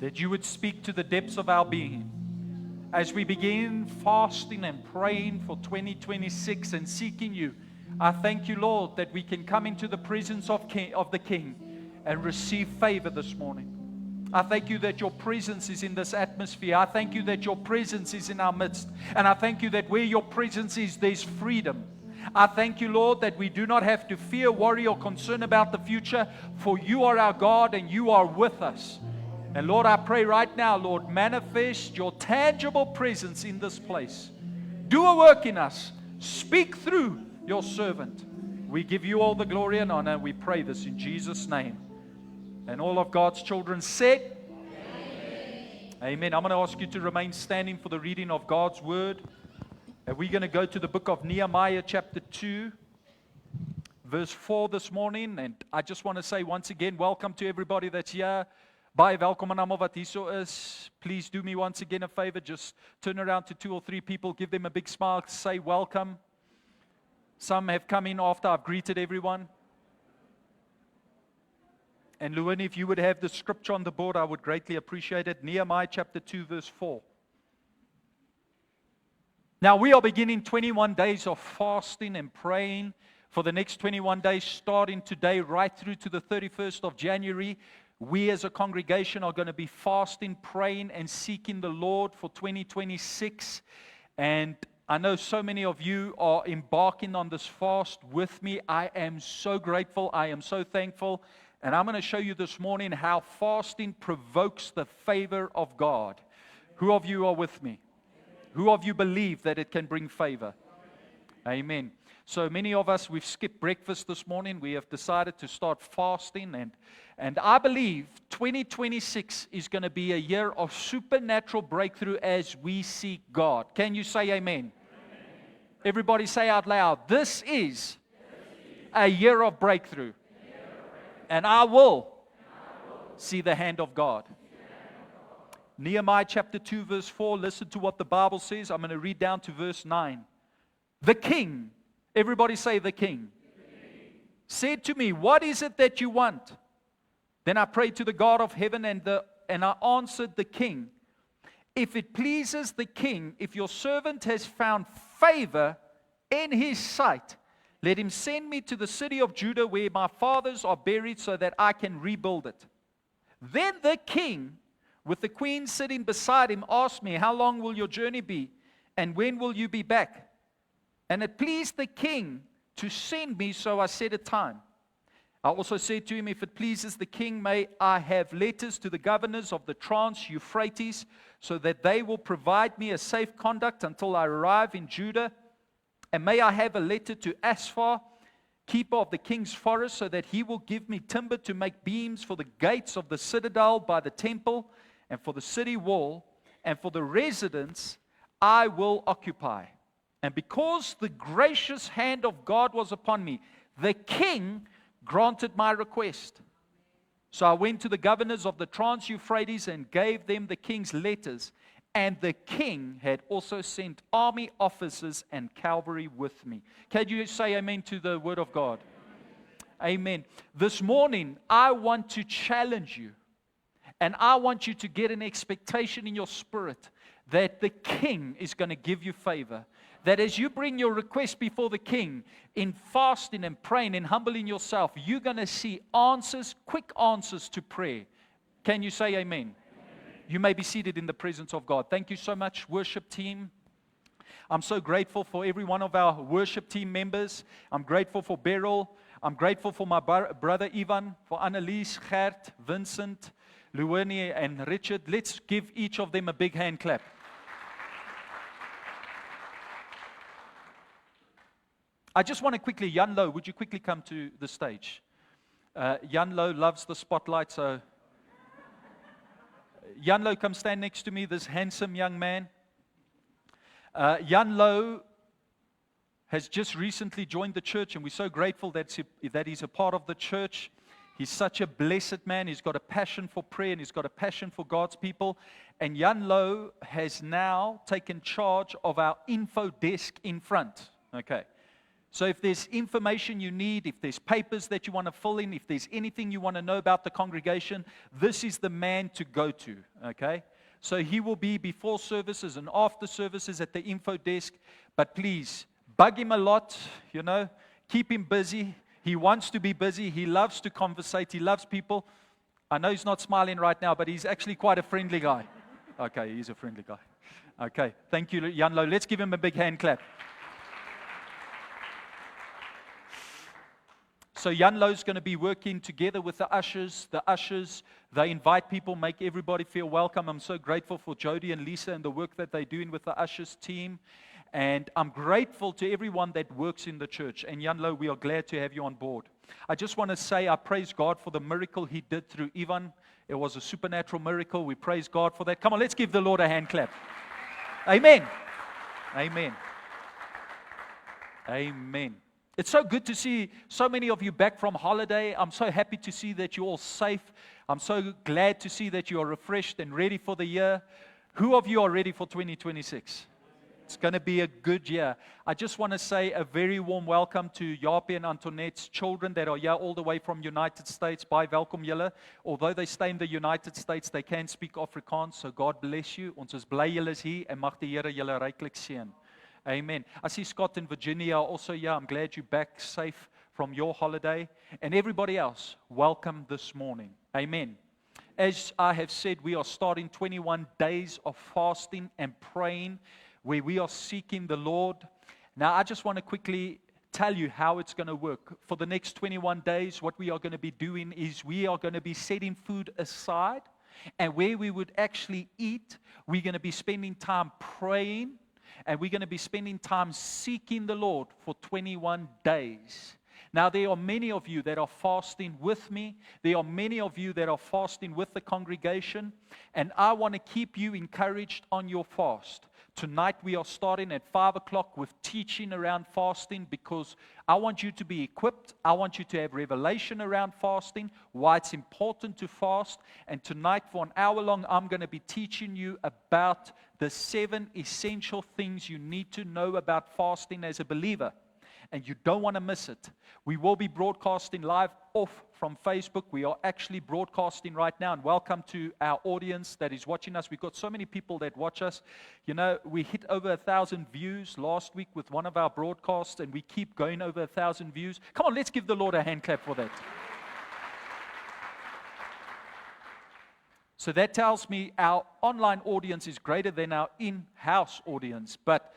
that you would speak to the depths of our being. As we begin fasting and praying for 2026 and seeking you, I thank you, Lord, that we can come into the presence of the King and receive favor this morning. I thank you that your presence is in this atmosphere. I thank you that your presence is in our midst. And I thank you that where your presence is, there's freedom. I thank you, Lord, that we do not have to fear, worry, or concern about the future, for you are our God and you are with us. And Lord, I pray right now, Lord, manifest your tangible presence in this place. Do a work in us. Speak through your servant. We give you all the glory and honor. We pray this in Jesus' name. And all of God's children said, Amen. Amen. I'm going to ask you to remain standing for the reading of God's word. And we're going to go to the book of Nehemiah chapter 2, verse 4 this morning. And I just want to say once again, welcome to everybody that's here. Baie welkom aan almal wat hierso is. Please do me once again a favor. Just turn around to 2 or 3 people. Give them a big smile. Say welcome. Some have come in after I've greeted everyone. And Luwini, if you would have the scripture on the board, I would greatly appreciate it. Nehemiah chapter 2, verse 4. Now we are beginning 21 days of fasting and praying for the next 21 days, starting today right through to the 31st of January. We as a congregation are going to be fasting, praying, and seeking the Lord for 2026. And I know so many of you are embarking on this fast with me. I am so grateful. I am so thankful. And I'm going to show you this morning how fasting provokes the favor of God. Who of you are with me? Who of you believe that it can bring favor? Amen. So many of us, we've skipped breakfast this morning. We have decided to start fasting. And I believe 2026 is going to be a year of supernatural breakthrough as we seek God. Can you say amen? Amen. Everybody say out loud, this is a year of breakthrough. And I will see the hand of God. Nehemiah chapter 2 verse 4, listen to what the Bible says. I'm going to read down to verse 9. The king, everybody say the king, said to me, what is it that you want? Then I prayed to the God of heaven and I answered the king, if it pleases the king, if your servant has found favor in his sight, let him send me to the city of Judah where my fathers are buried so that I can rebuild it. Then the king, with the queen sitting beside him, asked me, how long will your journey be? And when will you be back? And it pleased the king to send me, so I set a time. I also said to him, if it pleases the king, may I have letters to the governors of the Trans-Euphrates, so that they will provide me a safe conduct until I arrive in Judah. And may I have a letter to Asphar, keeper of the king's forest, so that he will give me timber to make beams for the gates of the citadel by the temple, and for the city wall, and for the residence I will occupy. And because the gracious hand of God was upon me, the king granted my request. So I went to the governors of the Trans-Euphrates and gave them the king's letters. And the king had also sent army officers and cavalry with me. Can you say amen to the word of God? Amen. This morning, I want to challenge you. And I want you to get an expectation in your spirit that the king is going to give you favor. That as you bring your request before the king, in fasting and praying and humbling yourself, you're going to see answers, quick answers to prayer. Can you say amen? You may be seated in the presence of God. Thank you so much, worship team. I'm so grateful for every one of our worship team members. I'm grateful for Beryl. I'm grateful for my brother Ivan, for Annelies, Gert, Vincent, Luwini, and Richard. Let's give each of them a big hand clap. I just want to quickly, Jan Lo, would you quickly come to the stage? Jan Lo loves the spotlight, so Jan Lo, come stand next to me, this handsome young man. Jan Lo has just recently joined the church, and we're so grateful that he's a part of the church. He's such a blessed man. He's got a passion for prayer, and he's got a passion for God's people. And Jan Lo has now taken charge of our info desk in front. Okay. So if there's information you need, if there's papers that you want to fill in, if there's anything you want to know about the congregation, this is the man to go to, okay? So he will be before services and after services at the info desk. But please, bug him a lot, keep him busy. He wants to be busy. He loves to conversate. He loves people. I know he's not smiling right now, but he's actually quite a friendly guy. Okay, he's a friendly guy. Okay, thank you, Jan Lo. Let's give him a big hand clap. So Jan Lo's going to be working together with the ushers. The ushers, they invite people, make everybody feel welcome. I'm so grateful for Jody and Lisa and the work that they're doing with the ushers team. And I'm grateful to everyone that works in the church. And Jan Lo, we are glad to have you on board. I just want to say I praise God for the miracle he did through Ivan. It was a supernatural miracle. We praise God for that. Come on, let's give the Lord a hand clap. Amen. Amen. Amen. It's so good to see so many of you back from holiday. I'm so happy to see that you're all safe. I'm so glad to see that you are refreshed and ready for the year. Who of you are ready for 2026? It's going to be a good year. I just want to say a very warm welcome to Jaapie and Antoinette's children that are here all the way from United States. Baie welkom julle. Although they stay in the United States, they can speak Afrikaans. So God bless you. Ons is bly julle is hier en mag die Here julle ryklik seën. Amen. I see Scott in Virginia also. Yeah, I'm glad you're back safe from your holiday. And everybody else, welcome this morning. Amen. As I have said, we are starting 21 days of fasting and praying where we are seeking the Lord. Now, I just want to quickly tell you how it's going to work. For the next 21 days, what we are going to be doing is we are going to be setting food aside. And where we would actually eat, we're going to be spending time praying. And we're going to be spending time seeking the Lord for 21 days. Now, there are many of you that are fasting with me. There are many of you that are fasting with the congregation. And I want to keep you encouraged on your fast. Tonight, we are starting at 5 o'clock with teaching around fasting because I want you to be equipped. I want you to have revelation around fasting, why it's important to fast. And tonight, for an hour long, I'm going to be teaching you about the 7 essential things you need to know about fasting as a believer. And you don't want to miss it. We will be broadcasting live off from Facebook. We are actually broadcasting right now. And welcome to our audience that is watching us. We've got so many people that watch us. We hit over 1,000 views last week with one of our broadcasts. And we keep going over 1,000 views. Come on, let's give the Lord a hand clap for that. So that tells me our online audience is greater than our in-house audience. But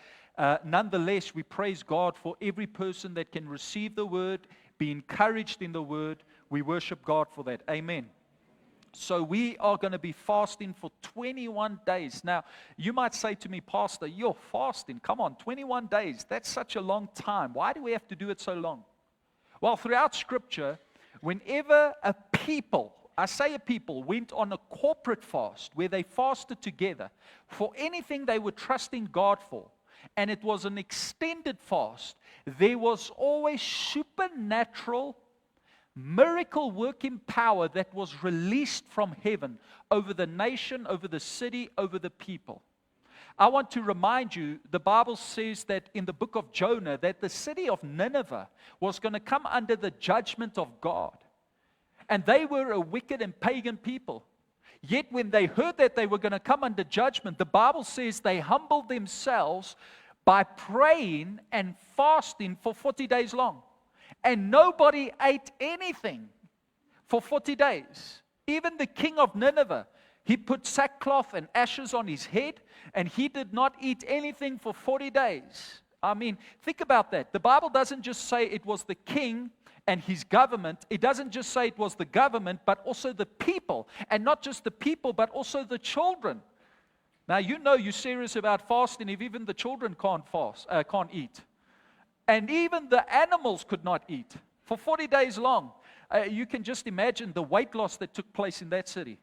nonetheless, we praise God for every person that can receive the word, be encouraged in the word. We worship God for that. Amen. So we are going to be fasting for 21 days. Now, you might say to me, Pastor, you're fasting. Come on, 21 days. That's such a long time. Why do we have to do it so long? Well, throughout Scripture, whenever a people, I say a people, went on a corporate fast where they fasted together for anything they were trusting God for, and it was an extended fast, there was always supernatural, miracle-working power that was released from heaven over the nation, over the city, over the people. I want to remind you, the Bible says that in the book of Jonah, that the city of Nineveh was going to come under the judgment of God. And they were a wicked and pagan people. Yet when they heard that they were going to come under judgment, the Bible says they humbled themselves by praying and fasting for 40 days long. And nobody ate anything for 40 days. Even the king of Nineveh, he put sackcloth and ashes on his head, and he did not eat anything for 40 days. I mean, think about that. The Bible doesn't just say it was the king and his government. It doesn't just say it was the government, but also the people. And not just the people, but also the children. Now, you're serious about fasting if even the children can't eat. And even the animals could not eat for 40 days long. You can just imagine the weight loss that took place in that city.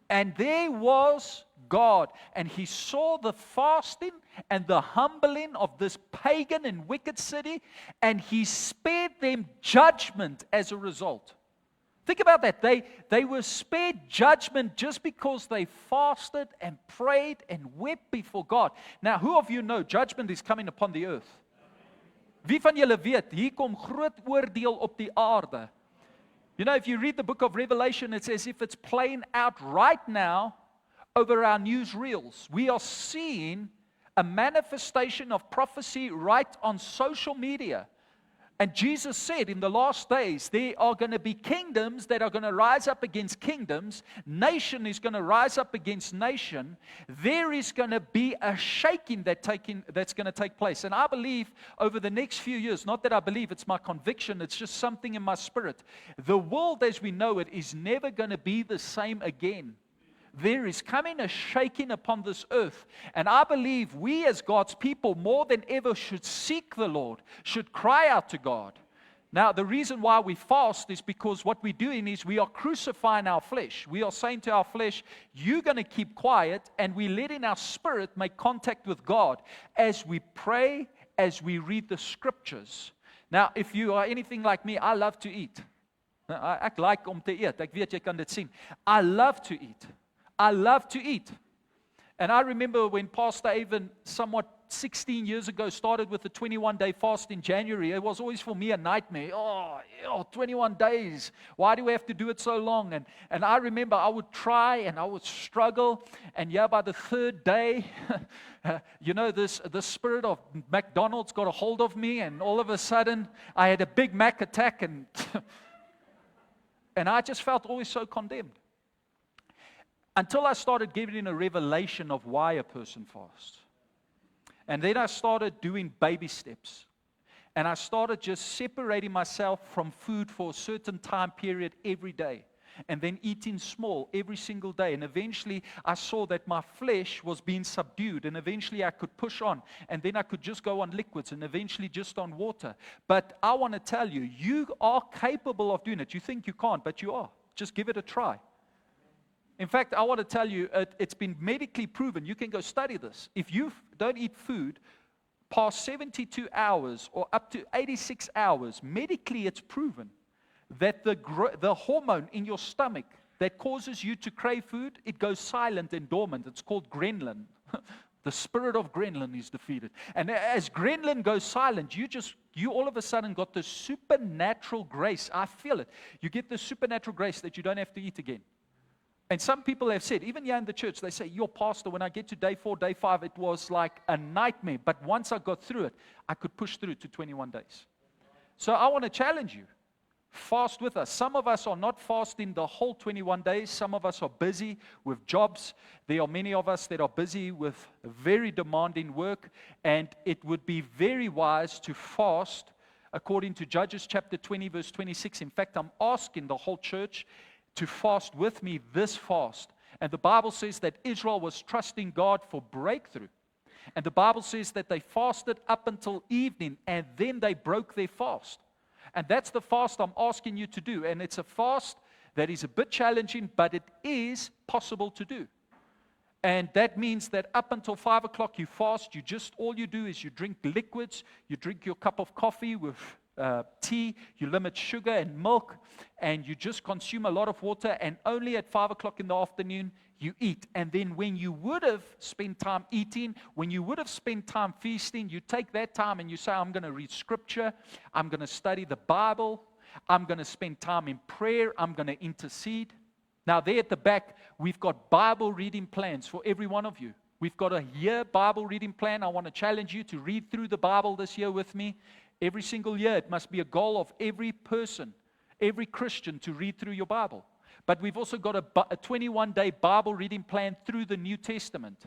And there was God, and he saw the fasting and the humbling of this pagan and wicked city, and he spared them judgment as a result. Think about that. They were spared judgment just because they fasted and prayed and wept before God. Now, who of you know judgment is coming upon the earth? Wie van julle weet, hier kom groot oordeel op die aarde. You know, if you read the book of Revelation, it's as if it's playing out right now over our newsreels. We are seeing a manifestation of prophecy right on social media. And Jesus said in the last days, there are going to be kingdoms that are going to rise up against kingdoms. Nation is going to rise up against nation. There is going to be a shaking that's going to take place. And I believe over the next few years, not that I believe, it's my conviction, it's just something in my spirit. The world as we know it is never going to be the same again. There is coming a shaking upon this earth. And I believe we as God's people more than ever should seek the Lord, should cry out to God. Now, the reason why we fast is because what we're doing is we are crucifying our flesh. We are saying to our flesh, you're going to keep quiet, and we're letting our spirit make contact with God as we pray, as we read the scriptures. Now, if you are anything like me, I love to eat. Ek like om te eet. Ek weet jy kan dit sien. I love to eat. I love to eat. And I remember when Pastor Avon, somewhat 16 years ago, started with the 21-day fast in January. It was always for me a nightmare. 21 days. Why do we have to do it so long? And I remember I would try and I would struggle. And by the third day, the spirit of McDonald's got a hold of me. And all of a sudden, I had a Big Mac attack. And, and I just felt always so condemned. Until I started giving a revelation of why a person fasts. And then I started doing baby steps. And I started just separating myself from food for a certain time period every day. And then eating small every single day. And eventually I saw that my flesh was being subdued. And eventually I could push on. And then I could just go on liquids and eventually just on water. But I want to tell you, you are capable of doing it. You think you can't, but you are. Just give it a try. In fact, I want to tell you, it's been medically proven. You can go study this. If you don't eat food past 72 hours or up to 86 hours, medically it's proven that the hormone in your stomach that causes you to crave food, it goes silent and dormant. It's called ghrelin. The spirit of ghrelin is defeated. And as ghrelin goes silent, you all of a sudden got this supernatural grace. I feel it. You get this supernatural grace that you don't have to eat again. And some people have said, even here in the church, they say, your pastor, when I get to day 4, day 5, it was like a nightmare. But once I got through it, I could push through to 21 days. So I want to challenge you. Fast with us. Some of us are not fasting the whole 21 days. Some of us are busy with jobs. There are many of us that are busy with very demanding work. And it would be very wise to fast according to Judges chapter 20, verse 26. In fact, I'm asking the whole church to fast with me this fast. And the Bible says that Israel was trusting God for breakthrough. And the Bible says that they fasted up until evening and then they broke their fast. And that's the fast I'm asking you to do. And it's a fast that is a bit challenging, but it is possible to do. And that means that up until 5 o'clock you fast. All you do is you drink liquids. You drink your cup of coffee with tea, you limit sugar and milk, and you just consume a lot of water, and only at 5 o'clock in the afternoon you eat. And then when you would have spent time eating, when you would have spent time feasting, you take that time and you say, I'm going to read scripture, I'm going to study the Bible, I'm going to spend time in prayer, I'm going to intercede. Now there at the back, we've got Bible reading plans for every one of you. We've got a year Bible reading plan. I want to challenge you to read through the Bible this year with me. Every single year, it must be a goal of every person, every Christian to read through your Bible. But we've also got a 21-day Bible reading plan through the New Testament.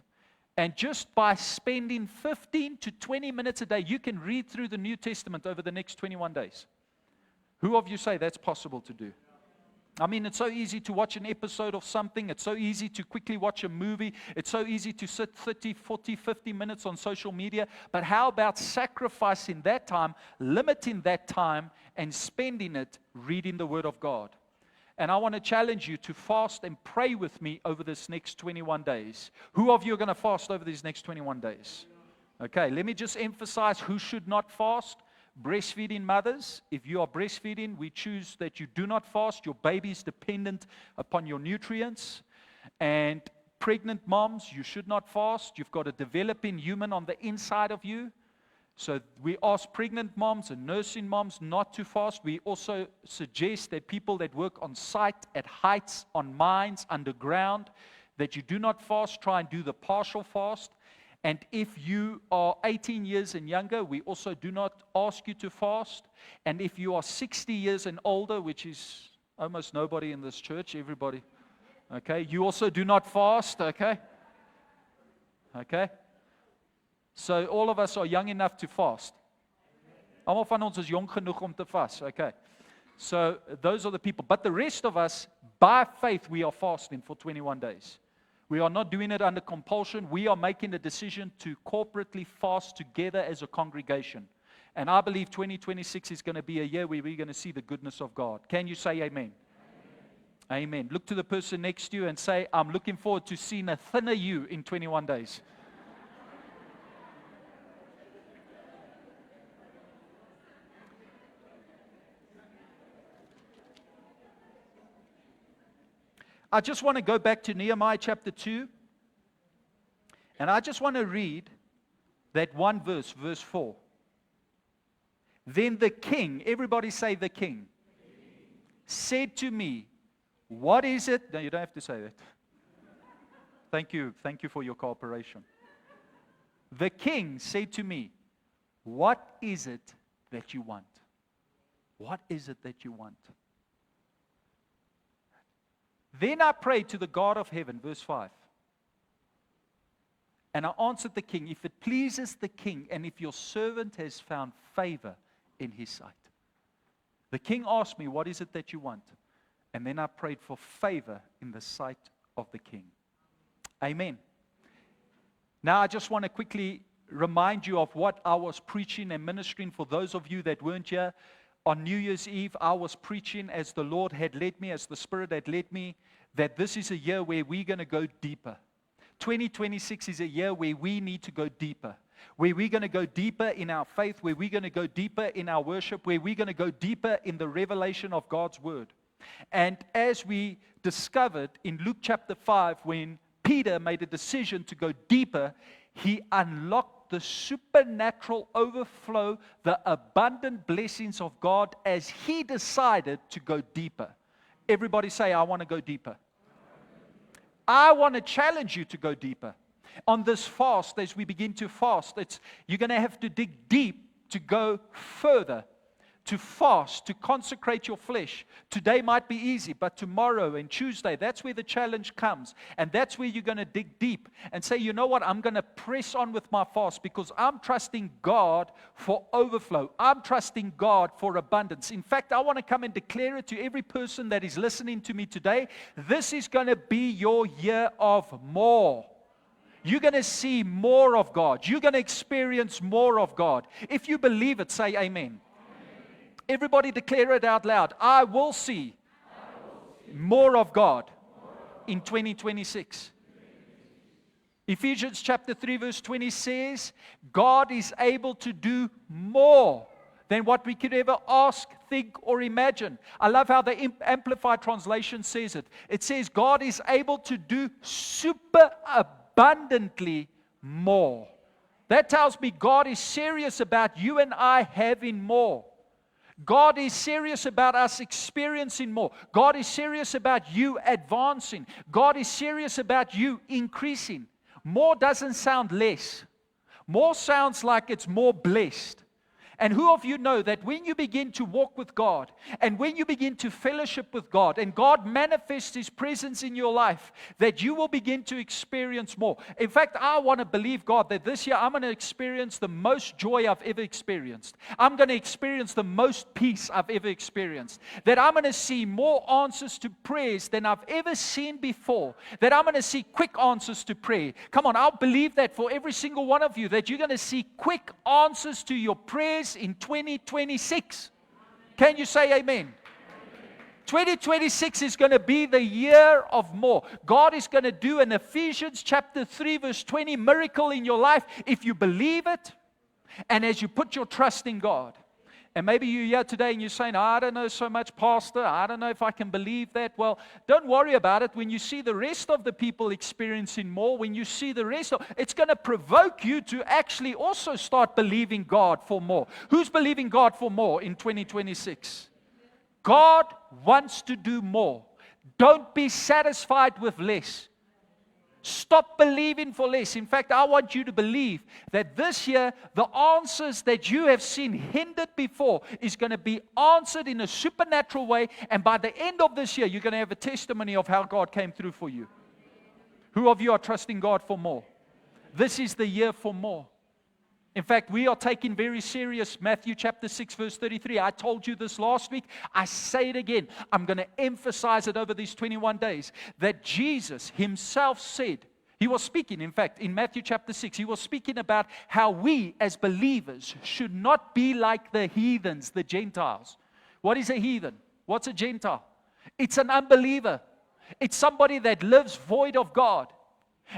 And just by spending 15 to 20 minutes a day, you can read through the New Testament over the next 21 days. Who of you say that's possible to do? I mean, it's so easy to watch an episode of something. It's so easy to quickly watch a movie. It's so easy to sit 30, 40, 50 minutes on social media. But how about sacrificing that time, limiting that time, and spending it reading the Word of God? And I want to challenge you to fast and pray with me over this next 21 days. Who of you are going to fast over these next 21 days? Okay, let me just emphasize who should not fast. Breastfeeding mothers, if you are breastfeeding, we choose that you do not fast. Your baby is dependent upon your nutrients. And pregnant moms, you should not fast. You've got a developing human on the inside of you. So we ask pregnant moms and nursing moms not to fast. We also suggest that people that work on site, at heights, on mines, underground, that you do not fast, try and do the partial fast. And if you are 18 years and younger, we also do not ask you to fast. And if you are 60 years and older, which is almost nobody in this church, everybody, okay, you also do not fast, okay? Okay? So all of us are young enough to fast. Almal van ons is jong genoeg om te vas, okay? So those are the people. But the rest of us, by faith, we are fasting for 21 days. We are not doing it under compulsion. We are making a decision to corporately fast together as a congregation. And I believe 2026 is going to be a year where we're going to see the goodness of God. Can you say amen? Amen. Look to the person next to you and say, I'm looking forward to seeing a thinner you in 21 days. I just want to go back to Nehemiah chapter 2. And I just want to read that one verse, verse 4. Then the king, everybody say the king, said to me, what is it? No, you don't have to say that. Thank you for your cooperation. The king said to me, what is it that you want? What is it that you want? Then I prayed to the God of heaven, verse 5. And I answered the king, if it pleases the king, and if your servant has found favor in his sight. The king asked me, what is it that you want? And then I prayed for favor in the sight of the king. Amen. Now I just want to quickly remind you of what I was preaching and ministering for those of you that weren't here. On New Year's Eve, I was preaching as the Lord had led me, as the Spirit had led me, that this is a year where we're going to go deeper. 2026 is a year where we need to go deeper, where we're going to go deeper in our faith, where we're going to go deeper in our worship, where we're going to go deeper in the revelation of God's Word. And as we discovered in Luke chapter 5, when Peter made a decision to go deeper, he unlocked the supernatural overflow, the abundant blessings of God as he decided to go deeper. Everybody say, I want to go deeper. I want to challenge you to go deeper. On this fast, as we begin to fast, you're going to have to dig deep to go further, to fast, to consecrate your flesh. Today might be easy, but tomorrow and Tuesday, that's where the challenge comes. And that's where you're going to dig deep and say, you know what, I'm going to press on with my fast because I'm trusting God for overflow. I'm trusting God for abundance. In fact, I want to come and declare it to every person that is listening to me today. This is going to be your year of more. You're going to see more of God. You're going to experience more of God. If you believe it, say amen. Everybody declare it out loud. I will see more of God in 2026. Ephesians chapter 3 verse 20 says, God is able to do more than what we could ever ask, think, or imagine. I love how the Amplified Translation says it. It says, God is able to do super abundantly more. That tells me God is serious about you and I having more. God is serious about us experiencing more. God is serious about you advancing. God is serious about you increasing. More doesn't sound less. More sounds like it's more blessed. And who of you know that when you begin to walk with God and when you begin to fellowship with God and God manifests His presence in your life, that you will begin to experience more. In fact, I want to believe God that this year I'm going to experience the most joy I've ever experienced. I'm going to experience the most peace I've ever experienced. That I'm going to see more answers to prayers than I've ever seen before. That I'm going to see quick answers to prayer. Come on, I'll believe that for every single one of you, that you're going to see quick answers to your prayers in 2026. Can you say amen? 2026 is going to be the year of more. God is going to do an Ephesians chapter 3 verse 20 miracle in your life if you believe it and as you put your trust in God. And maybe you're here today and you're saying, I don't know so much, Pastor. I don't know if I can believe that. Well, don't worry about it. When you see the rest of the people experiencing more, when you see the rest of, it's going to provoke you to actually also start believing God for more. Who's believing God for more in 2026? God wants to do more. Don't be satisfied with less. Stop believing for less. In fact, I want you to believe that this year, the answers that you have seen hindered before is going to be answered in a supernatural way. And by the end of this year, you're going to have a testimony of how God came through for you. Who of you are trusting God for more? This is the year for more. In fact, we are taking very serious Matthew chapter 6, verse 33. I told you this last week. I say it again. I'm going to emphasize it over these 21 days. That Jesus himself said, he was speaking, in fact, in Matthew chapter 6, he was speaking about how we as believers should not be like the heathens, the Gentiles. What is a heathen? What's a Gentile? It's an unbeliever. It's somebody that lives void of God.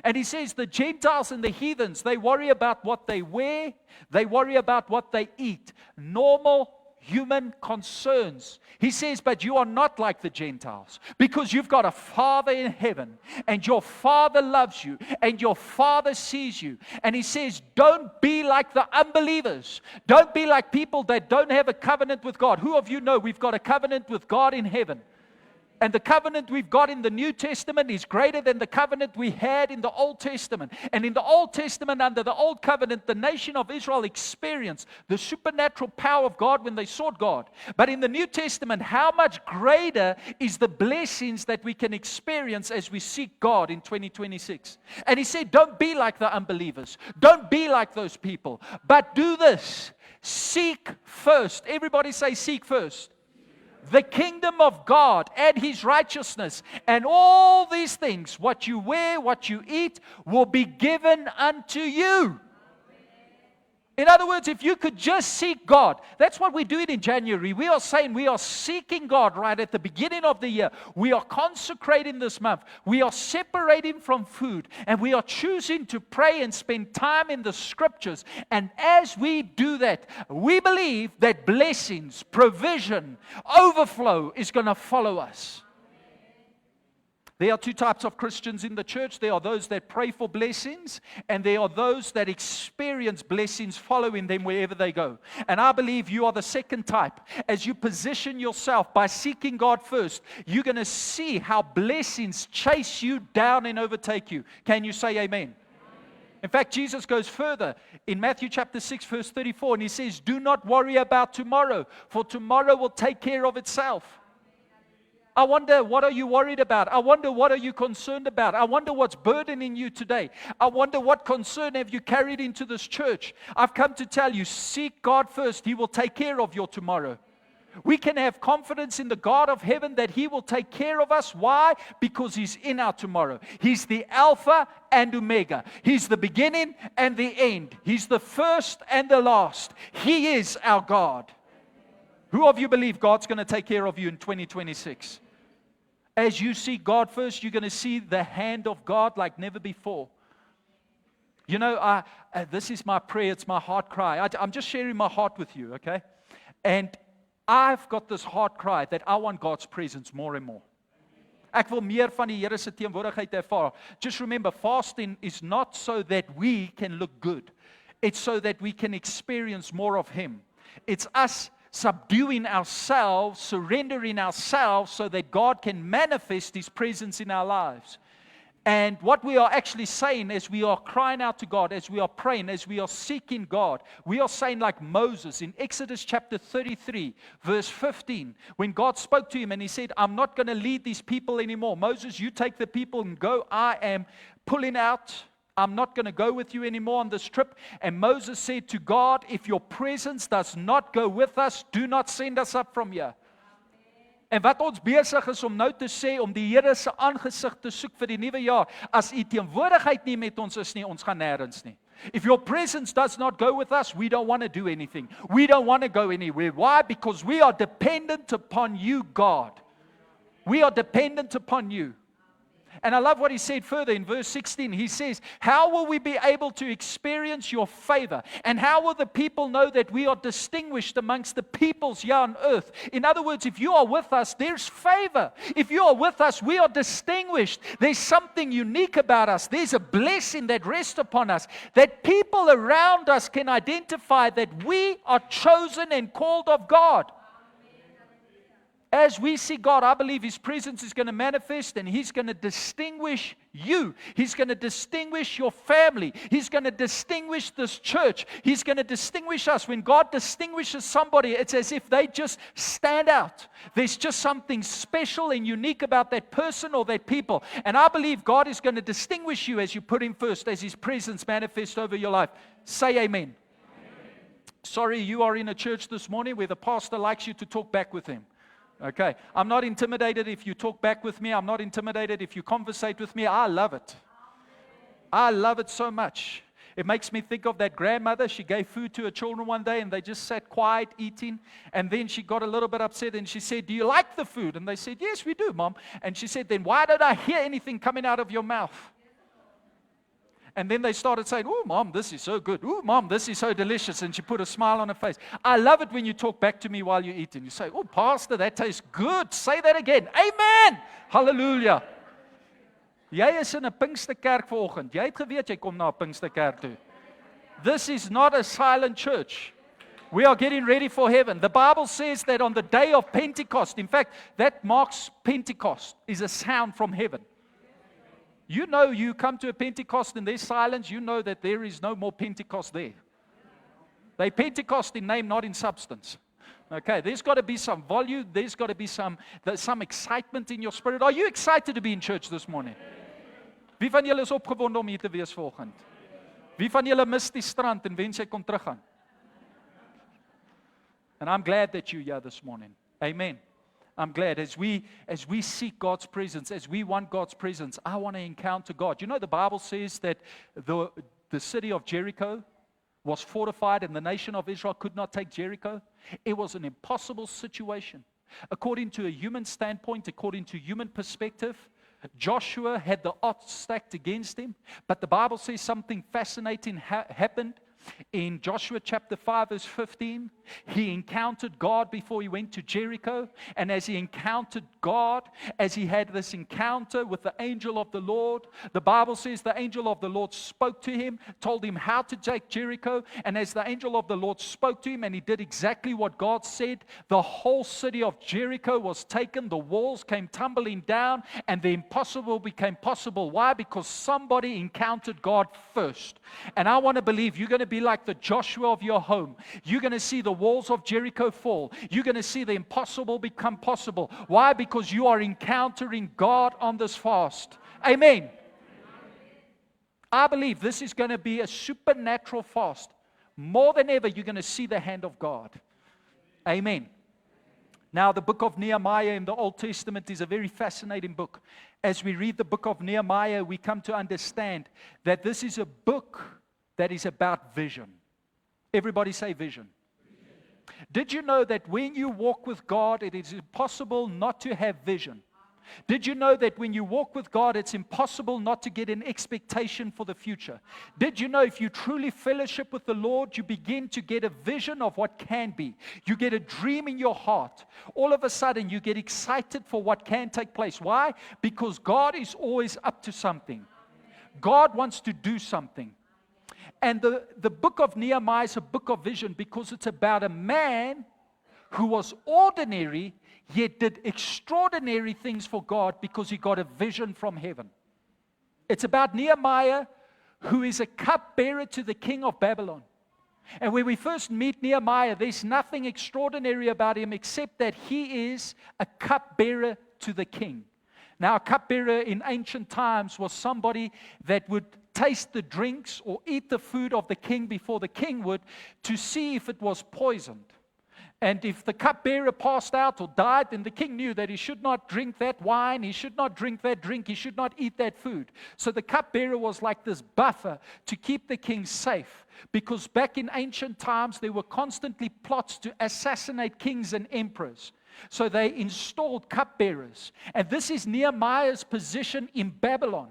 And he says the Gentiles and the heathens, they worry about what they wear, they worry about what they eat. Normal human concerns. He says, but you are not like the Gentiles, because you've got a Father in heaven, and your Father loves you, and your Father sees you. And he says, don't be like the unbelievers. Don't be like people that don't have a covenant with God. Who of you know we've got a covenant with God in heaven? And the covenant we've got in the New Testament is greater than the covenant we had in the Old Testament. And in the Old Testament, under the Old Covenant, the nation of Israel experienced the supernatural power of God when they sought God. But in the New Testament, how much greater is the blessings that we can experience as we seek God in 2026? And he said, don't be like the unbelievers. Don't be like those people. But do this. Seek first. Everybody say, seek first. The kingdom of God and His righteousness, and all these things, what you wear, what you eat, will be given unto you. In other words, if you could just seek God, that's what we do in January. We are saying we are seeking God right at the beginning of the year. We are consecrating this month. We are separating from food, and we are choosing to pray and spend time in the scriptures. And as we do that, we believe that blessings, provision, overflow is going to follow us. There are two types of Christians in the church. There are those that pray for blessings, and there are those that experience blessings following them wherever they go. And I believe you are the second type. As you position yourself by seeking God first, you're going to see how blessings chase you down and overtake you. Can you say amen? In fact, Jesus goes further in Matthew chapter 6, verse 34, and He says, do not worry about tomorrow, for tomorrow will take care of itself. I wonder, what are you worried about? I wonder, what are you concerned about? I wonder what's burdening you today. I wonder, what concern have you carried into this church? I've come to tell you, seek God first. He will take care of your tomorrow. We can have confidence in the God of heaven that He will take care of us. Why? Because He's in our tomorrow. He's the Alpha and Omega. He's the beginning and the end. He's the first and the last. He is our God. Who of you believe God's going to take care of you in 2026? As you seek God first, you're going to see the hand of God like never before. You know, this is my prayer. It's my heart cry. I'm just sharing my heart with you, okay? And I've got this heart cry that I want God's presence more and more. Ek wil meer van die Here se teenwoordigheid ervaar. Just remember, fasting is not so that we can look good. It's so that we can experience more of Him. It's us subduing ourselves, surrendering ourselves so that God can manifest His presence in our lives. And what we are actually saying as we are crying out to God, as we are praying, as we are seeking God, we are saying like Moses in Exodus chapter 33, verse 15, when God spoke to him and He said, I'm not going to lead these people anymore. Moses, you take the people and go. I am pulling out. I'm not going to go with you anymore on this trip. And Moses said to God, if your presence does not go with us, do not send us up from here. En wat ons besig is om nou te sê, om die Here se aangesig te soek vir die nuwe jaar, as U teenwoordigheid nie met ons is nie, ons gaan nêrens nie. If your presence does not go with us, we don't want to do anything. We don't want to go anywhere. Why? Because we are dependent upon You, God. We are dependent upon You. And I love what he said further in verse 16. He says, how will we be able to experience your favor? And how will the people know that we are distinguished amongst the peoples here on earth? In other words, if you are with us, there's favor. If you are with us, we are distinguished. There's something unique about us. There's a blessing that rests upon us, that people around us can identify that we are chosen and called of God. As we see God, I believe His presence is going to manifest, and He's going to distinguish you. He's going to distinguish your family. He's going to distinguish this church. He's going to distinguish us. When God distinguishes somebody, it's as if they just stand out. There's just something special and unique about that person or that people. And I believe God is going to distinguish you as you put Him first, as His presence manifests over your life. Say amen. Sorry, you are in a church this morning where the pastor likes you to talk back with him. Okay, I'm not intimidated if you talk back with me. I'm not intimidated if you conversate with me. I love it. I love it so much. It makes me think of that grandmother. She gave food to her children one day and they just sat quiet eating. And then she got a little bit upset and she said, do you like the food? And they said, yes, we do, Mom. And she said, then why don't I hear anything coming out of your mouth? And then they started saying, oh, Mom, this is so good. Oh, Mom, this is so delicious. And she put a smile on her face. I love it when you talk back to me while you're eating. You say, oh, Pastor, that tastes good. Say that again. Amen. Hallelujah. Jy is in 'n Pinksterkerk vanoggend. Jy het geweet jy kom na 'n Pinksterkerk toe. This is not a silent church. We are getting ready for heaven. The Bible says that on the day of Pentecost, in fact, that marks Pentecost, is a sound from heaven. You know, you come to a Pentecost and there's silence, you know that there is no more Pentecost there. They Pentecost in name, not in substance. Okay, there's got to be some volume, there's got to be some excitement in your spirit. Are you excited to be in church this morning? Wie van julle is opgewonde om hier te wees vanoggend? Wie van julle mis die strand en wens jy kon teruggaan? And I'm glad that you're here this morning. Amen. I'm glad as we seek God's presence, as we want God's presence, I want to encounter God. You know, the Bible says that the city of Jericho was fortified and the nation of Israel could not take Jericho. It was an impossible situation. According to a human standpoint, according to human perspective, Joshua had the odds stacked against him. But the Bible says something fascinating happened. In Joshua chapter 5 verse 15, he encountered God before he went to Jericho. And as he encountered God, as he had this encounter with the angel of the Lord, the Bible says the angel of the Lord spoke to him, told him how to take Jericho. And as the angel of the Lord spoke to him and he did exactly what God said, the whole city of Jericho was taken, the walls came tumbling down, and the impossible became possible. Why? Because somebody encountered God first. And I want to believe you're going to be like the Joshua of your home. You're going to see the walls of Jericho fall. You're going to see the impossible become possible. Why? Because you are encountering God on this fast. Amen. I believe this is going to be a supernatural fast. More than ever, you're going to see the hand of God. Amen. Now, the book of Nehemiah in the Old Testament is a very fascinating book. As we read the book of Nehemiah, we come to understand that this is a book that is about vision. Everybody say vision. Did you know that when you walk with God, it is impossible not to have vision? Did you know that when you walk with God, it's impossible not to get an expectation for the future? Did you know if you truly fellowship with the Lord, you begin to get a vision of what can be? You get a dream in your heart. All of a sudden, you get excited for what can take place. Why? Because God is always up to something. God wants to do something. And the book of Nehemiah is a book of vision because it's about a man who was ordinary, yet did extraordinary things for God because he got a vision from heaven. It's about Nehemiah, who is a cupbearer to the king of Babylon. And when we first meet Nehemiah, there's nothing extraordinary about him except that he is a cupbearer to the king. Now, a cupbearer in ancient times was somebody that would taste the drinks or eat the food of the king before the king would to see if it was poisoned. And if the cupbearer passed out or died, then the king knew that he should not drink that wine, he should not drink that drink, he should not eat that food. So the cupbearer was like this buffer to keep the king safe. Because back in ancient times, there were constantly plots to assassinate kings and emperors. So they installed cupbearers. And this is Nehemiah's position in Babylon.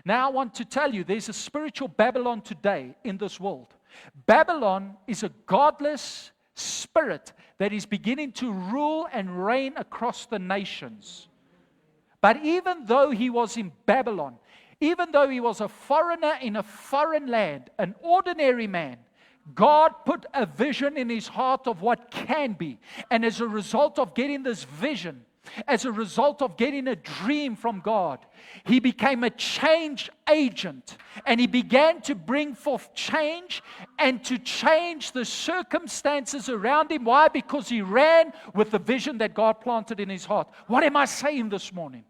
Now I want to tell you, there's a spiritual Babylon today in this world. Babylon is a godless spirit that is beginning to rule and reign across the nations. But even though he was in Babylon, even though he was a foreigner in a foreign land, an ordinary man, God put a vision in his heart of what can be. And as a result of getting this vision, as a result of getting a dream from God, he became a change agent. And he began to bring forth change and to change the circumstances around him. Why? Because he ran with the vision that God planted in his heart. What am I saying this morning?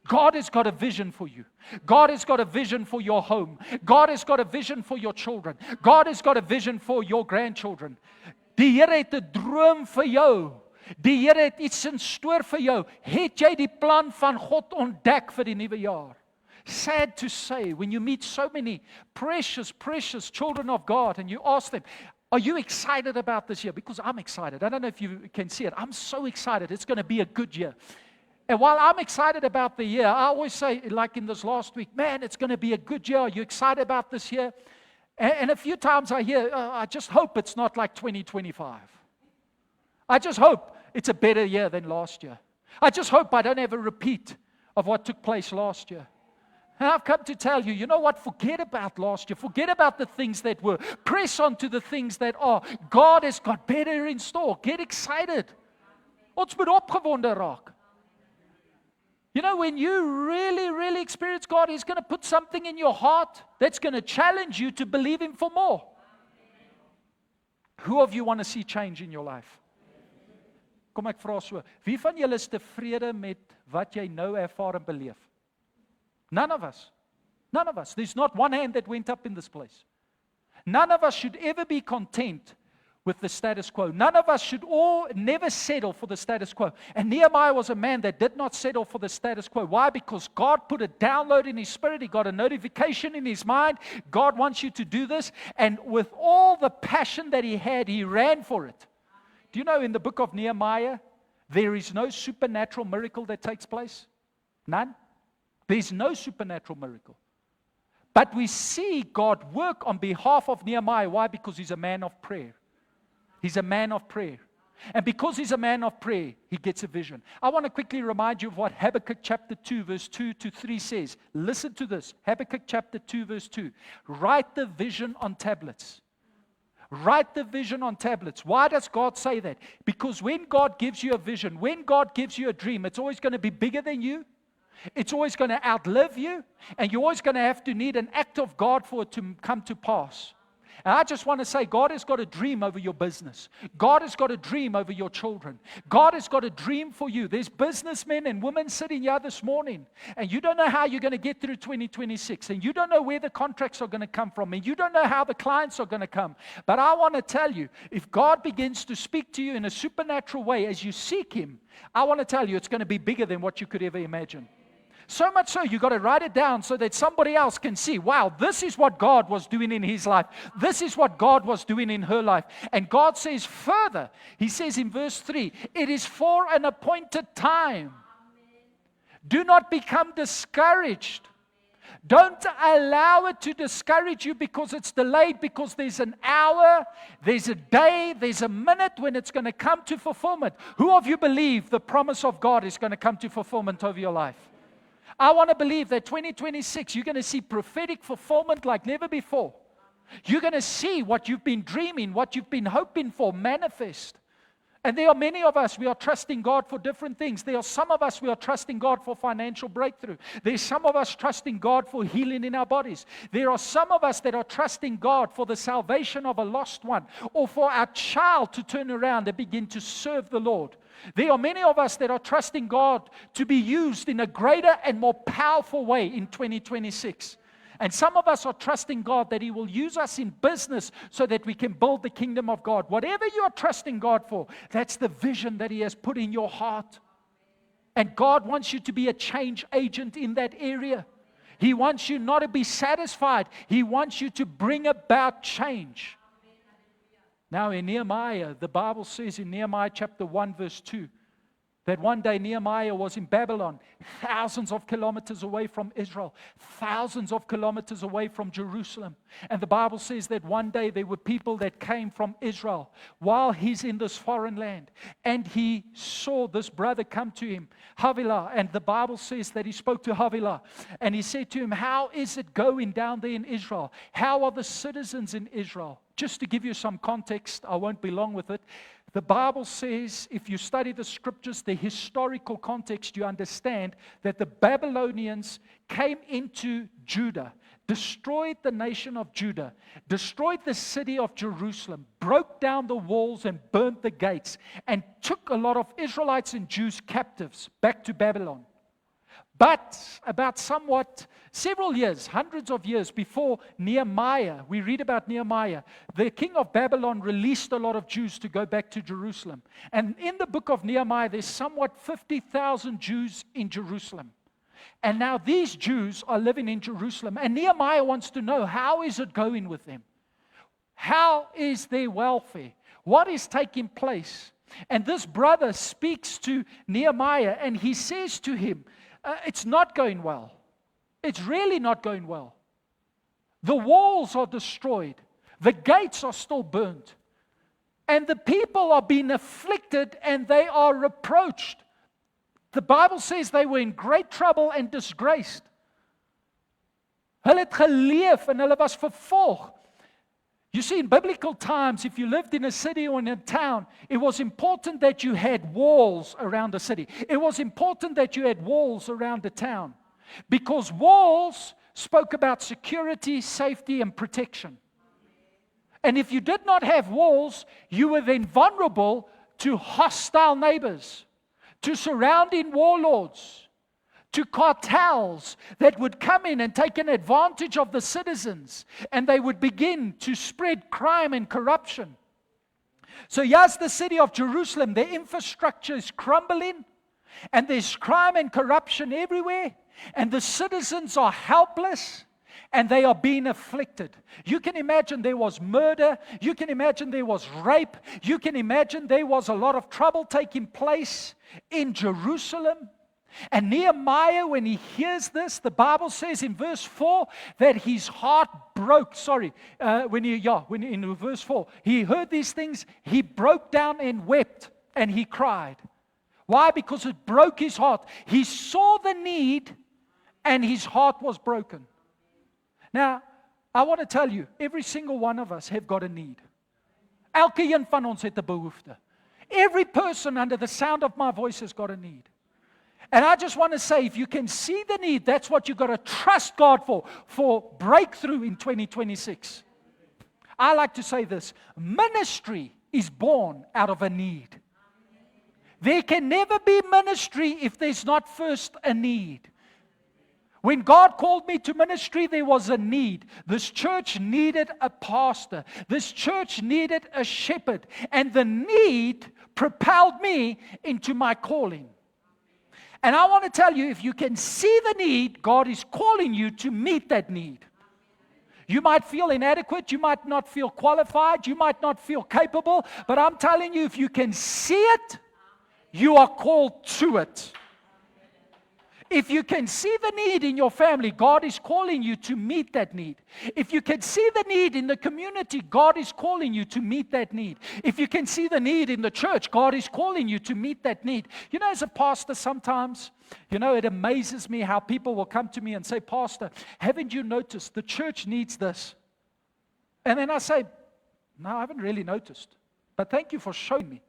God has got a vision for you. God has got a vision for your home. God has got a vision for your children. God has got a vision for your grandchildren. Die Here het 'n droom vir jou. Die Here het iets in store vir jou. Het jy die plan van God ontdek vir die nuwe jaar? Sad to say, when you meet so many precious children of God and you ask them, are you excited about this year? Because I'm excited. I don't know if you can see it. I'm so excited. It's going to be a good year. And while I'm excited about the year, I always say, like in this last week, man, it's going to be a good year. Are you excited about this year? And a few times I hear, I just hope it's not like 2025. I just hope it's a better year than last year. I just hope I don't have a repeat of what took place last year. And I've come to tell you, you know what? Forget about last year. Forget about the things that were. Press on to the things that are. God has got better in store. Get excited. Ons moet opgewonde raak. You know, when you really experience God, He's going to put something in your heart that's going to challenge you to believe Him for more. Who of you want to see change in your life? Kom ek vra so, wie van julle is tevrede met wat jy nou ervaar en beleef? None of us. None of us. There's not one hand that went up in this place. None of us should ever be content with the status quo. None of us should never settle for the status quo. And Nehemiah was a man that did not settle for the status quo. Why? Because God put a download in his spirit. He got a notification in his mind. God wants you to do this. And with all the passion that he had, he ran for it. Do you know in the book of Nehemiah, there is no supernatural miracle that takes place? None. There's no supernatural miracle. But we see God work on behalf of Nehemiah. Why? Because he's a man of prayer. He's a man of prayer. And because he's a man of prayer, he gets a vision. I want to quickly remind you of what Habakkuk chapter 2, verse 2 to 3 says. Listen to this. Habakkuk chapter 2, verse 2. Write the vision on tablets. Write the vision on tablets. Why does God say that? Because when God gives you a vision, when God gives you a dream, it's always going to be bigger than you. It's always going to outlive you. And you're always going to have to need an act of God for it to come to pass. And I just want to say, God has got a dream over your business. God has got a dream over your children. God has got a dream for you. There's businessmen and women sitting here this morning, and you don't know how you're going to get through 2026, and you don't know where the contracts are going to come from, and you don't know how the clients are going to come. But I want to tell you, if God begins to speak to you in a supernatural way as you seek Him, I want to tell you it's going to be bigger than what you could ever imagine. So much so, you've got to write it down so that somebody else can see, wow, this is what God was doing in his life. This is what God was doing in her life. And God says further, He says in verse 3, it is for an appointed time. Do not become discouraged. Don't allow it to discourage you because it's delayed, because there's an hour, there's a day, there's a minute when it's going to come to fulfillment. Who of you believe the promise of God is going to come to fulfillment over your life? I want to believe that 2026, you're going to see prophetic fulfillment like never before. You're going to see what you've been dreaming, what you've been hoping for manifest. And there are many of us, we are trusting God for different things. There are some of us, we are trusting God for financial breakthrough. There's some of us trusting God for healing in our bodies. There are some of us that are trusting God for the salvation of a lost one, or for our child to turn around and begin to serve the Lord. There are many of us that are trusting God to be used in a greater and more powerful way in 2026. And some of us are trusting God that He will use us in business so that we can build the kingdom of God. Whatever you are trusting God for, that's the vision that He has put in your heart. And God wants you to be a change agent in that area. He wants you not to be satisfied. He wants you to bring about change. Now in Nehemiah, the Bible says in Nehemiah chapter 1 verse 2, that one day Nehemiah was in Babylon, thousands of kilometers away from Israel, thousands of kilometers away from Jerusalem. And the Bible says that one day there were people that came from Israel while he's in this foreign land. And he saw this brother come to him, Havilah. And the Bible says that he spoke to Havilah. And he said to him, how is it going down there in Israel? How are the citizens in Israel? Just to give you some context, I won't be long with it. The Bible says, if you study the scriptures, the historical context, you understand that the Babylonians came into Judah, destroyed the nation of Judah, destroyed the city of Jerusalem, broke down the walls and burnt the gates, and took a lot of Israelites and Jews captives back to Babylon. But about several years, hundreds of years before Nehemiah, we read about Nehemiah, the king of Babylon released a lot of Jews to go back to Jerusalem. And in the book of Nehemiah, there's somewhat 50,000 Jews in Jerusalem. And now these Jews are living in Jerusalem. And Nehemiah wants to know, how is it going with them? How is their welfare? What is taking place? And this brother speaks to Nehemiah and he says to him, it's not going well. It's really not going well. The walls are destroyed. The gates are still burnt. And the people are being afflicted and they are reproached. The Bible says they were in great trouble and disgraced. Hulle het geleef en hulle was vervolg. You see, in biblical times, if you lived in a city or in a town, it was important that you had walls around the city. It was important that you had walls around the town. Because walls spoke about security, safety, and protection. And if you did not have walls, you were then vulnerable to hostile neighbors, to surrounding warlords, to cartels that would come in and take an advantage of the citizens, and they would begin to spread crime and corruption. So here's the city of Jerusalem. Their infrastructure is crumbling, and there's crime and corruption everywhere, and the citizens are helpless, and they are being afflicted. You can imagine there was murder. You can imagine there was rape. You can imagine there was a lot of trouble taking place in Jerusalem. And Nehemiah, when he hears this, the Bible says in verse 4 that his heart broke. In verse 4, he heard these things, he broke down and wept, and he cried. Why? Because it broke his heart. He saw the need, and his heart was broken. Now, I want to tell you, every single one of us have got a need. Elke een van ons het 'n behoefte. Every person under the sound of my voice has got a need. And I just want to say, if you can see the need, that's what you've got to trust God for breakthrough in 2026. I like to say this, ministry is born out of a need. There can never be ministry if there's not first a need. When God called me to ministry, there was a need. This church needed a pastor. This church needed a shepherd. And the need propelled me into my calling. And I want to tell you, if you can see the need, God is calling you to meet that need. You might feel inadequate, you might not feel qualified, you might not feel capable, but I'm telling you, if you can see it, you are called to it. If you can see the need in your family, God is calling you to meet that need. If you can see the need in the community, God is calling you to meet that need. If you can see the need in the church, God is calling you to meet that need. You know, as a pastor sometimes, it amazes me how people will come to me and say, Pastor, haven't you noticed the church needs this? And then I say, no, I haven't really noticed. But thank you for showing me.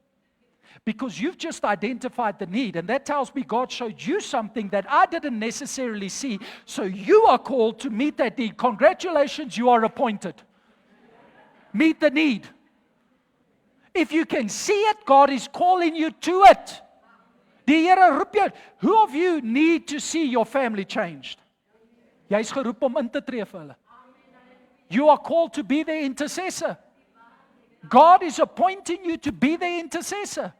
Because you've just identified the need, and that tells me God showed you something that I didn't necessarily see. So you are called to meet that need. Congratulations, you are appointed. Meet the need. If you can see it, God is calling you to it. Die Here roep jou. Who of you need to see your family changed? Jy is geroep om in te tree vir hulle. You are called to be their intercessor. God is appointing you to be their intercessor.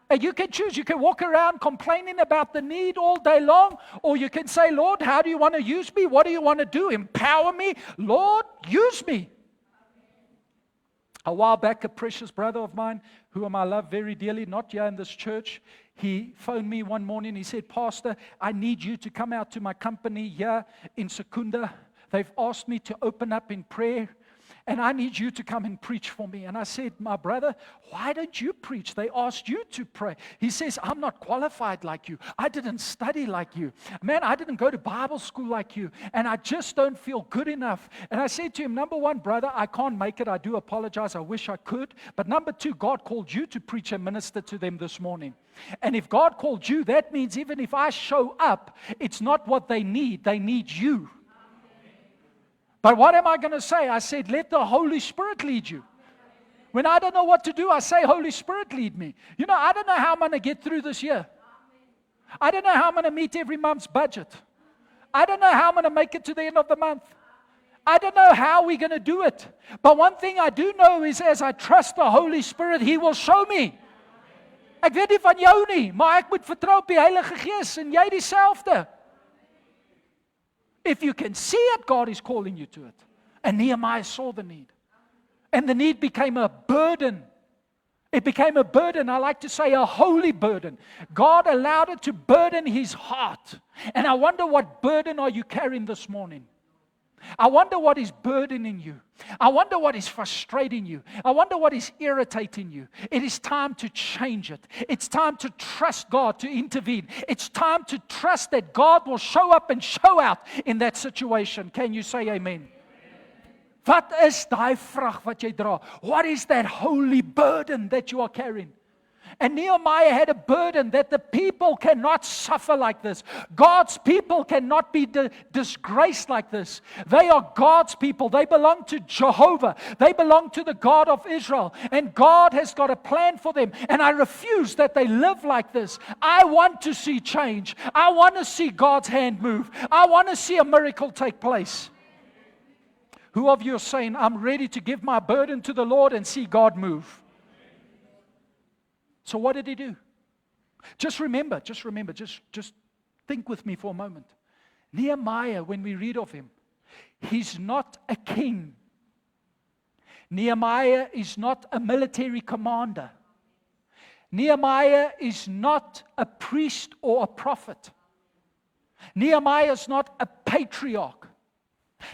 And you can choose. You can walk around complaining about the need all day long, or you can say, Lord, how do you want to use me? What do you want to do? Empower me? Lord, use me. A while back, a precious brother of mine, whom I love very dearly, not here in this church, he phoned me one morning. He said, Pastor, I need you to come out to my company here in Secunda. They've asked me to open up in prayer, and I need you to come and preach for me. And I said, my brother, why don't you preach? They asked you to pray. He says, I'm not qualified like you. I didn't study like you. Man, I didn't go to Bible school like you. And I just don't feel good enough. And I said to him, number one, brother, I can't make it. I do apologize. I wish I could. But number two, God called you to preach and minister to them this morning. And if God called you, that means even if I show up, it's not what they need you. But what am I going to say? I said, let the Holy Spirit lead you. When I don't know what to do, I say, Holy Spirit, lead me. You know, I don't know how I'm going to get through this year. I don't know how I'm going to meet every month's budget. I don't know how I'm going to make it to the end of the month. I don't know how we're going to do it. But one thing I do know is as I trust the Holy Spirit, He will show me. Ek weet nie van jou nie, maar ek moet vertrou op die Heilige Gees en jy dieselfde. If you can see it, God is calling you to it. And Nehemiah saw the need. And the need became a burden. It became a burden, I like to say a holy burden. God allowed it to burden his heart. And I wonder what burden are you carrying this morning? I wonder what is burdening you. I wonder what is frustrating you. I wonder what is irritating you. It is time to change it. It's time to trust God to intervene. It's time to trust that God will show up and show out in that situation. Can you say amen? Wat is daai vrag wat jy dra? What is that holy burden that you are carrying? And Nehemiah had a burden that the people cannot suffer like this. God's people cannot be disgraced like this. They are God's people. They belong to Jehovah. They belong to the God of Israel. And God has got a plan for them. And I refuse that they live like this. I want to see change. I want to see God's hand move. I want to see a miracle take place. Who of you are saying, I'm ready to give my burden to the Lord and see God move? So what did he do? Just remember, just think with me for a moment. Nehemiah, when we read of him, he's not a king. Nehemiah is not a military commander. Nehemiah is not a priest or a prophet. Nehemiah is not a patriarch.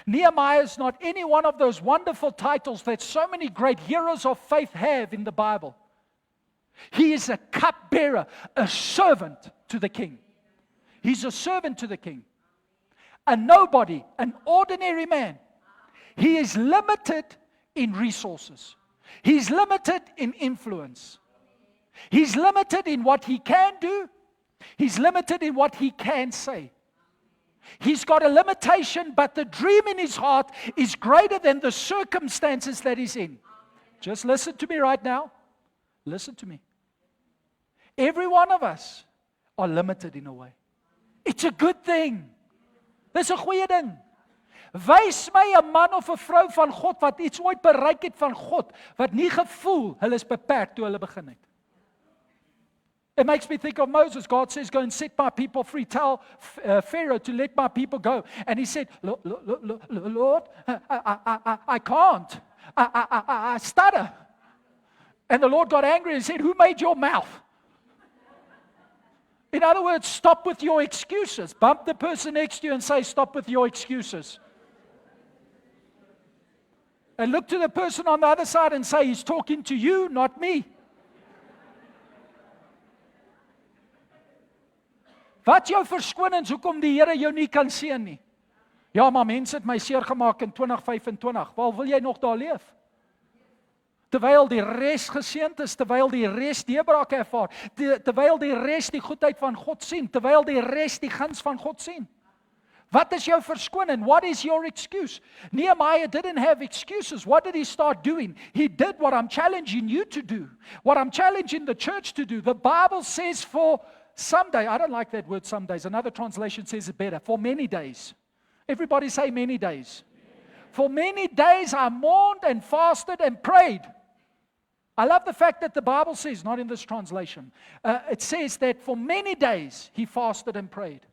Nehemiah is not any one of those wonderful titles that so many great heroes of faith have in the Bible. He is a cupbearer, a servant to the king. He's a servant to the king. A nobody, an ordinary man. He is limited in resources. He's limited in influence. He's limited in what he can do. He's limited in what he can say. He's got a limitation, but the dream in his heart is greater than the circumstances that he's in. Just listen to me right now. Listen to me. Every one of us are limited in a way. It's a good thing. Dis 'n goeie ding. Wys my 'n man of 'n vrou van God wat iets ooit bereik het van God, wat nie gevoel hulle is beperk toe hulle begin het. It makes me think of Moses. God says, go and set my people free. Tell Pharaoh to let my people go. And he said, Lord, I can't. I stutter. And the Lord got angry and said, who made your mouth? In other words, stop with your excuses. Bump the person next to you and say, stop with your excuses. And look to the person on the other side and say, he's talking to you, not me. Wat jou verskoning hoekom die Here jou nie kan seën nie? Ja, maar mense het my seer gemaak in 2025. Waar wil jy nog daar leef? Terwyl die res geseënd is, terwyl die res deurbraak ervaar, terwyl die res die goedheid van God sien, terwyl die res die guns van God sien. Wat is jou verskoning? What is your excuse? Nehemiah didn't have excuses. What did he start doing? He did what I'm challenging you to do. What I'm challenging the church to do. The Bible says for someday, I don't like that word some days. Another translation says it better. For many days. Everybody say many days. For many days I mourned and fasted and prayed. I love the fact that the Bible says, not in this translation, it says that for many days he fasted and prayed.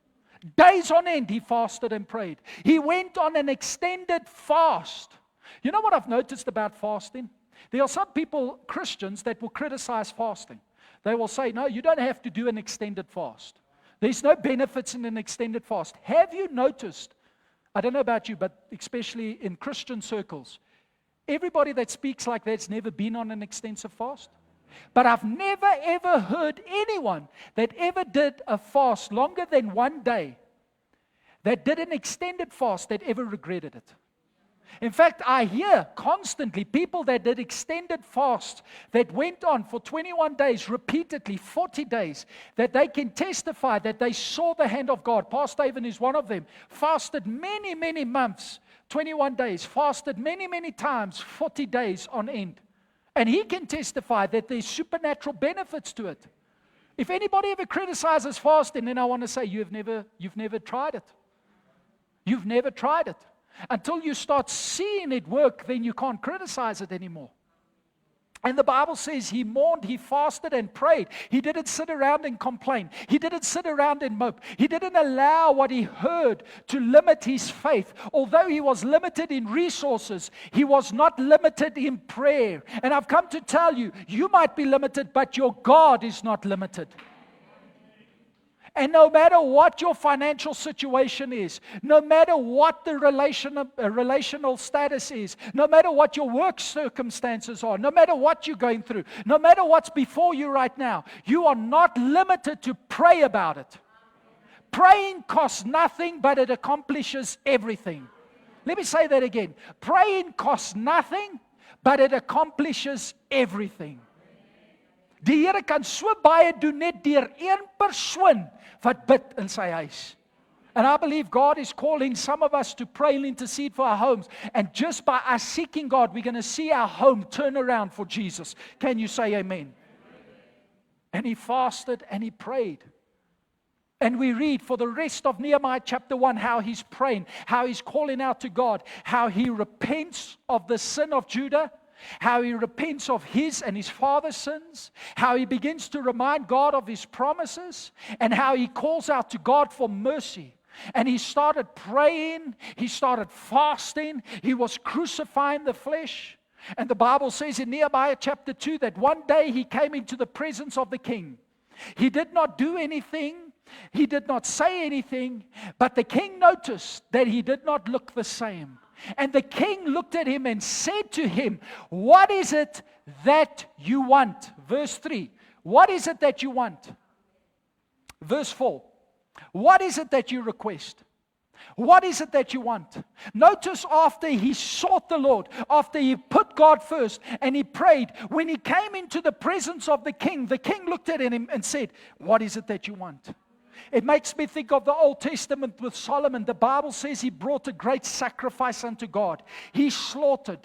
Days on end he fasted and prayed. He went on an extended fast. You know what I've noticed about fasting? There are some people, Christians, that will criticize fasting. They will say, no, you don't have to do an extended fast. There's no benefits in an extended fast. Have you noticed, I don't know about you, but especially in Christian circles, everybody that speaks like that's never been on an extensive fast? But I've never ever heard anyone that ever did a fast longer than 1 day, that did an extended fast, that ever regretted it. In fact, I hear constantly people that did extended fasts that went on for 21 days, repeatedly, 40 days, that they can testify that they saw the hand of God. Pastor Avon is one of them. Fasted many, many months, 21 days, fasted many, many times, 40 days on end. And he can testify that there's supernatural benefits to it. If anybody ever criticizes fasting, then I want to say, you've never tried it. You've never tried it. Until you start seeing it work, then you can't criticize it anymore. And the Bible says he mourned, he fasted and prayed. He didn't sit around and complain. He didn't sit around and mope. He didn't allow what he heard to limit his faith. Although he was limited in resources, he was not limited in prayer. And I've come to tell you, you might be limited, but your God is not limited. And no matter what your financial situation is, no matter what the relational status is, no matter what your work circumstances are, no matter what you're going through, no matter what's before you right now, you are not limited to pray about it. Praying costs nothing, but it accomplishes everything. Let me say that again. Praying costs nothing, but it accomplishes everything. Die Here kan so baie doen net deur een persoon wat bid in sy huis. And I believe God is calling some of us to pray and intercede for our homes. And just by us seeking God, we're going to see our home turn around for Jesus. Can you say amen? And he fasted and he prayed. And we read for the rest of Nehemiah chapter 1 how he's praying, how he's calling out to God, how he repents of the sin of Judah, how he repents of his and his father's sins, how he begins to remind God of his promises, and how he calls out to God for mercy. And he started praying, he started fasting, he was crucifying the flesh. And the Bible says in Nehemiah chapter 2 that one day he came into the presence of the king. He did not do anything, he did not say anything, but the king noticed that he did not look the same. And the king looked at him and said to him, what is it that you want? Verse 3. What is it that you want? Verse 4. What is it that you request? What is it that you want? Notice after he sought the Lord, after he put God first and he prayed, when he came into the presence of the king looked at him and said, what is it that you want? It makes me think of the Old Testament with Solomon. The Bible says he brought a great sacrifice unto God. He slaughtered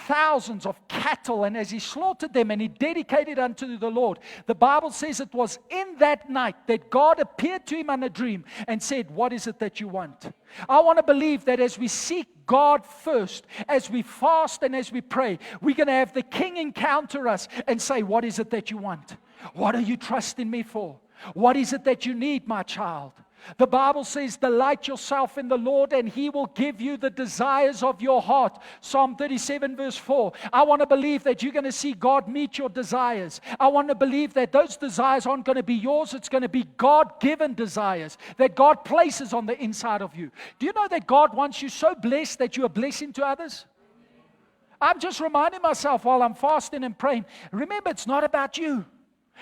thousands of cattle, and as he slaughtered them and he dedicated unto the Lord, the Bible says it was in that night that God appeared to him in a dream and said, what is it that you want? I want to believe that as we seek God first, as we fast and as we pray, we're going to have the King encounter us and say, what is it that you want? What are you trusting me for? What is it that you need, my child? The Bible says, delight yourself in the Lord and He will give you the desires of your heart. Psalm 37 verse 4. I want to believe that you're going to see God meet your desires. I want to believe that those desires aren't going to be yours. It's going to be God-given desires that God places on the inside of you. Do you know that God wants you so blessed that you're a blessing to others? I'm just reminding myself while I'm fasting and praying. Remember, it's not about you.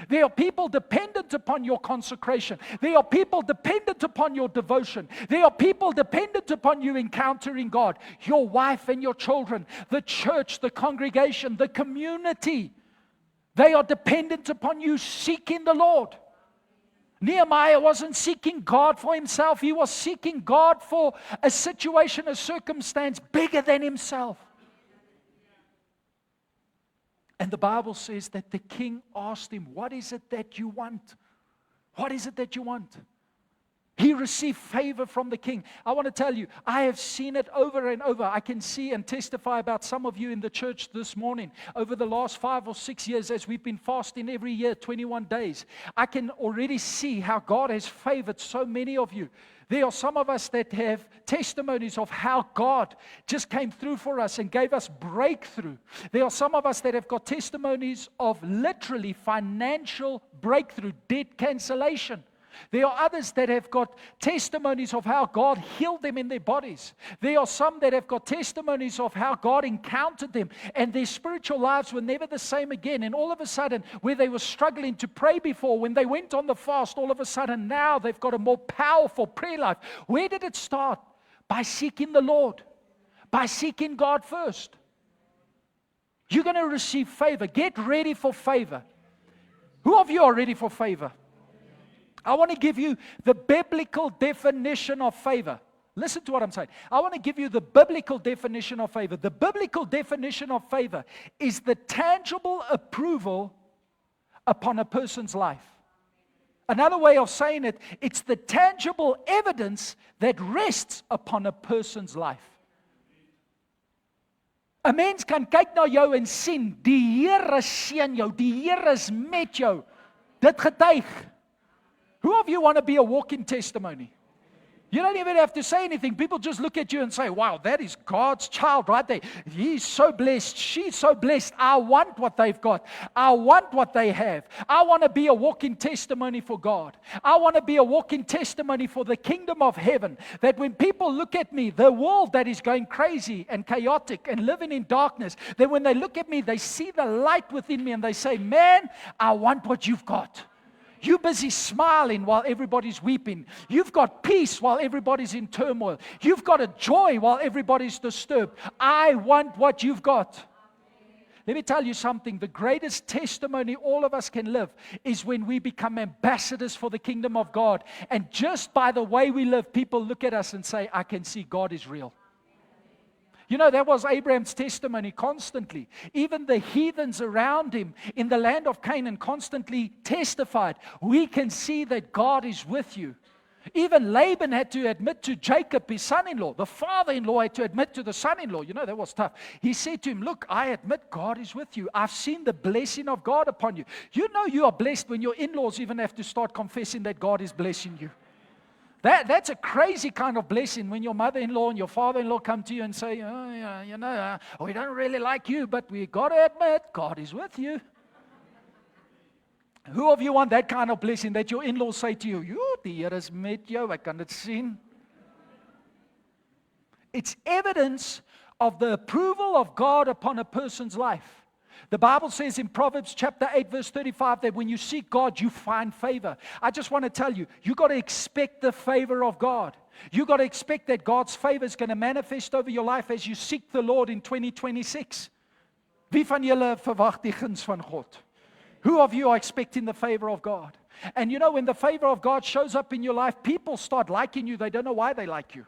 There are people dependent upon your consecration. There are people dependent upon your devotion. There are people dependent upon you encountering God. Your wife and your children, the church, the congregation, the community. They are dependent upon you seeking the Lord. Nehemiah wasn't seeking God for himself. He was seeking God for a situation, a circumstance bigger than himself. And the Bible says that the king asked him, what is it that you want? What is it that you want? He received favor from the king. I want to tell you, I have seen it over and over. I can see and testify about some of you in the church this morning. Over the last 5 or 6 years, as we've been fasting every year, 21 days, I can already see how God has favored so many of you. There are some of us that have testimonies of how God just came through for us and gave us breakthrough. There are some of us that have got testimonies of literally financial breakthrough, debt cancellation. There are others that have got testimonies of how God healed them in their bodies. There are some that have got testimonies of how God encountered them and their spiritual lives were never the same again. And all of a sudden, where they were struggling to pray before, when they went on the fast, all of a sudden now they've got a more powerful prayer life. Where did it start? By seeking the Lord, by seeking God first. You're going to receive favor. Get ready for favor. Who of you are ready for favor? I want to give you the biblical definition of favor. Listen to what I'm saying. I want to give you the biblical definition of favor. The biblical definition of favor is the tangible approval upon a person's life. Another way of saying it, it's the tangible evidence that rests upon a person's life. 'n Mens kan kyk na jou en sien, die Here seën jou, die Here is met jou. Dit getuig. Who of you want to be a walking testimony? You don't even have to say anything. People just look at you and say, wow, that is God's child right there. He's so blessed. She's so blessed. I want what they've got. I want what they have. I want to be a walking testimony for God. I want to be a walking testimony for the kingdom of heaven. That when people look at me, the world that is going crazy and chaotic and living in darkness, that when they look at me, they see the light within me and they say, man, I want what you've got. You're busy smiling while everybody's weeping. You've got peace while everybody's in turmoil. You've got a joy while everybody's disturbed. I want what you've got. Let me tell you something. The greatest testimony all of us can live is when we become ambassadors for the kingdom of God. And just by the way we live, people look at us and say, I can see God is real. You know, that was Abraham's testimony constantly. Even the heathens around him in the land of Canaan constantly testified, we can see that God is with you. Even Laban had to admit to Jacob, his son-in-law, the father-in-law had to admit to the son-in-law. You know, that was tough. He said to him, look, I admit God is with you. I've seen the blessing of God upon you. You know you are blessed when your in-laws even have to start confessing that God is blessing you. That's a crazy kind of blessing when your mother-in-law and your father-in-law come to you and say, oh, yeah, you know, we don't really like you, but we got to admit, God is with you. Who of you want that kind of blessing that your in-laws say to you, die Here is met jou, ek kan dit sien. It's evidence of the approval of God upon a person's life. The Bible says in Proverbs chapter 8 verse 35 that when you seek God, you find favor. I just want to tell you, you got to expect the favor of God. You got to expect that God's favor is going to manifest over your life as you seek the Lord in 2026. Wie van julle verwag die guns van God? Who of you are expecting the favor of God? And you know, when the favor of God shows up in your life, people start liking you. They don't know why they like you.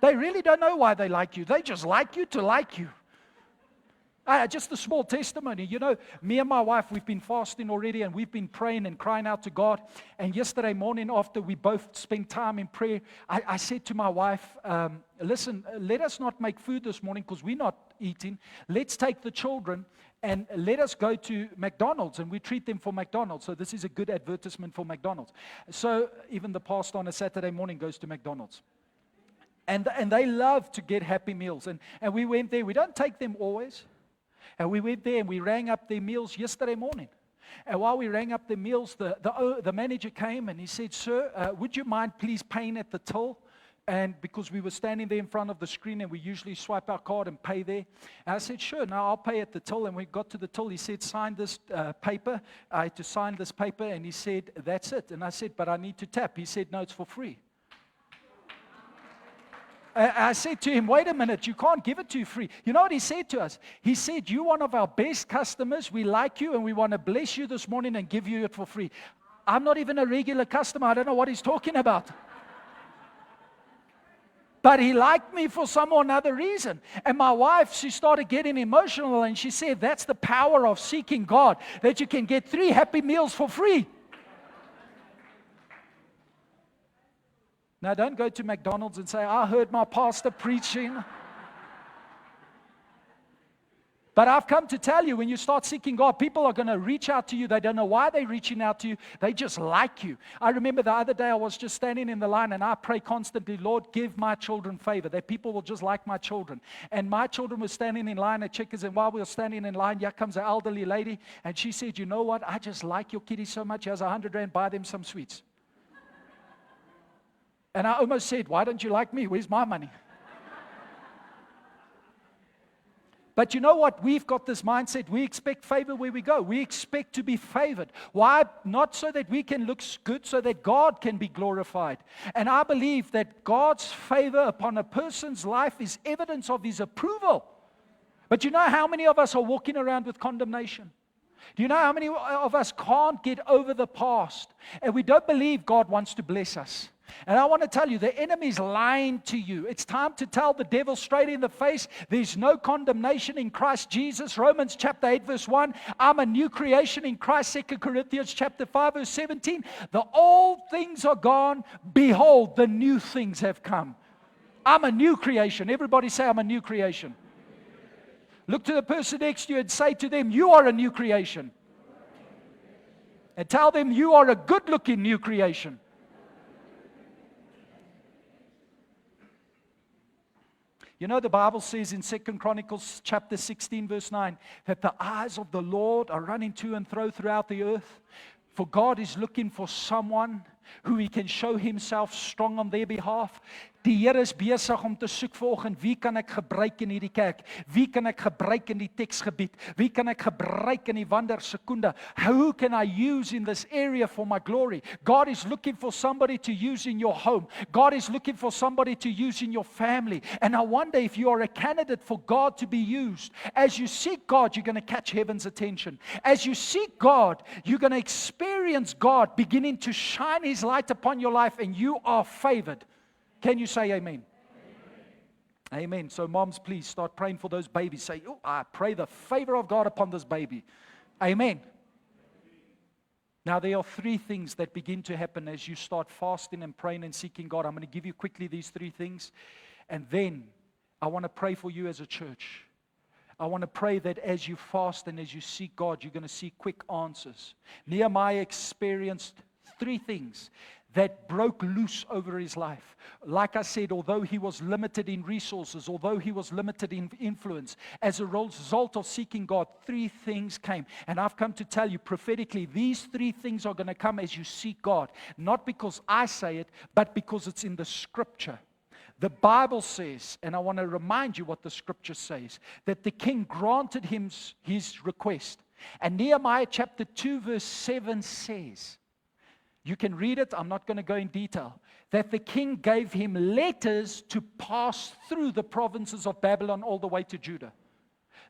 They really don't know why they like you. They just like you to like you. Just a small testimony. You know, me and my wife, we've been fasting already and we've been praying and crying out to God. And yesterday morning after we both spent time in prayer, I said to my wife, listen, let us not make food this morning because we're not eating. Let's take the children and let us go to McDonald's and we treat them for McDonald's. So this is a good advertisement for McDonald's. So even the pastor on a Saturday morning goes to McDonald's. And they love to get Happy Meals. And we went there. We don't take them always. And we went there and we rang up their meals yesterday morning. And while we rang up the meals, the manager came and he said, sir, would you mind please paying at the till? And because we were standing there in front of the screen and we usually swipe our card and pay there. And I said, sure, now I'll pay at the till. And we got to the till. He said, sign this paper. I had to sign this paper. And he said, that's it. And I said, but I need to tap. He said, no, it's for free. I said to him, wait a minute, you can't give it to you free. You know what he said to us? He said, you're one of our best customers. We like you and we want to bless you this morning and give you it for free. I'm not even a regular customer. I don't know what he's talking about. But he liked me for some or another reason. And my wife, she started getting emotional and she said, that's the power of seeking God, that you can get 3 Happy Meals for free. Now, don't go to McDonald's and say, I heard my pastor preaching. But I've come to tell you, when you start seeking God, people are going to reach out to you. They don't know why they're reaching out to you. They just like you. I remember the other day I was just standing in the line and I pray constantly, Lord, give my children favor, that people will just like my children. And my children were standing in line at Checkers, and while we were standing in line, here comes an elderly lady, and she said, you know what, I just like your kitty so much. Here's 100 rand, buy them some sweets. And I almost said, why don't you like me? Where's my money? But you know what? We've got this mindset. We expect favor where we go. We expect to be favored. Why? Not so that we can look good, so that God can be glorified. And I believe that God's favor upon a person's life is evidence of His approval. But you know how many of us are walking around with condemnation? Do you know how many of us can't get over the past? And we don't believe God wants to bless us. And I want to tell you, the enemy's lying to you. It's time to tell the devil straight in the face, there's no condemnation in Christ Jesus. Romans chapter 8 verse 1, I'm a new creation in Christ. 2 Corinthians chapter 5 verse 17, the old things are gone. Behold, the new things have come. I'm a new creation. Everybody say, I'm a new creation. Look to the person next to you and say to them, you are a new creation. And tell them you are a good-looking new creation. You know, the Bible says in 2 Chronicles chapter 16 verse 9 that the eyes of the Lord are running to and fro throughout the earth. For God is looking for someone who He can show Himself strong on their behalf. Die Here is besig om te soek vanoggend, wie kan ek gebruik in hierdie kerk? Wie kan ek gebruik in die teksgebied? Wie kan ek gebruik in die wandersekonde? Who can I use in this area for my glory? God is looking for somebody to use in your home. God is looking for somebody to use in your family. And I wonder if you are a candidate for God to be used. As you seek God, you're going to catch heaven's attention. As you seek God, you're going to experience God beginning to shine His light upon your life, and you are favored. Can you say amen? Amen. Amen. So moms, please start praying for those babies. Say, oh, I pray the favor of God upon this baby. Amen. Now there are three things that begin to happen as you start fasting and praying and seeking God. I'm going to give you quickly these three things. And then I want to pray for you as a church. I want to pray that as you fast and as you seek God, you're going to see quick answers. Nehemiah experienced three things that broke loose over his life. Like I said, although he was limited in resources, although he was limited in influence, as a result of seeking God, three things came. And I've come to tell you prophetically, these three things are going to come as you seek God. Not because I say it, but because it's in the Scripture. The Bible says, and I want to remind you what the Scripture says, that the king granted him his request. And Nehemiah chapter 2 verse 7 says, you can read it, I'm not going to go in detail, that the king gave him letters to pass through the provinces of Babylon all the way to Judah.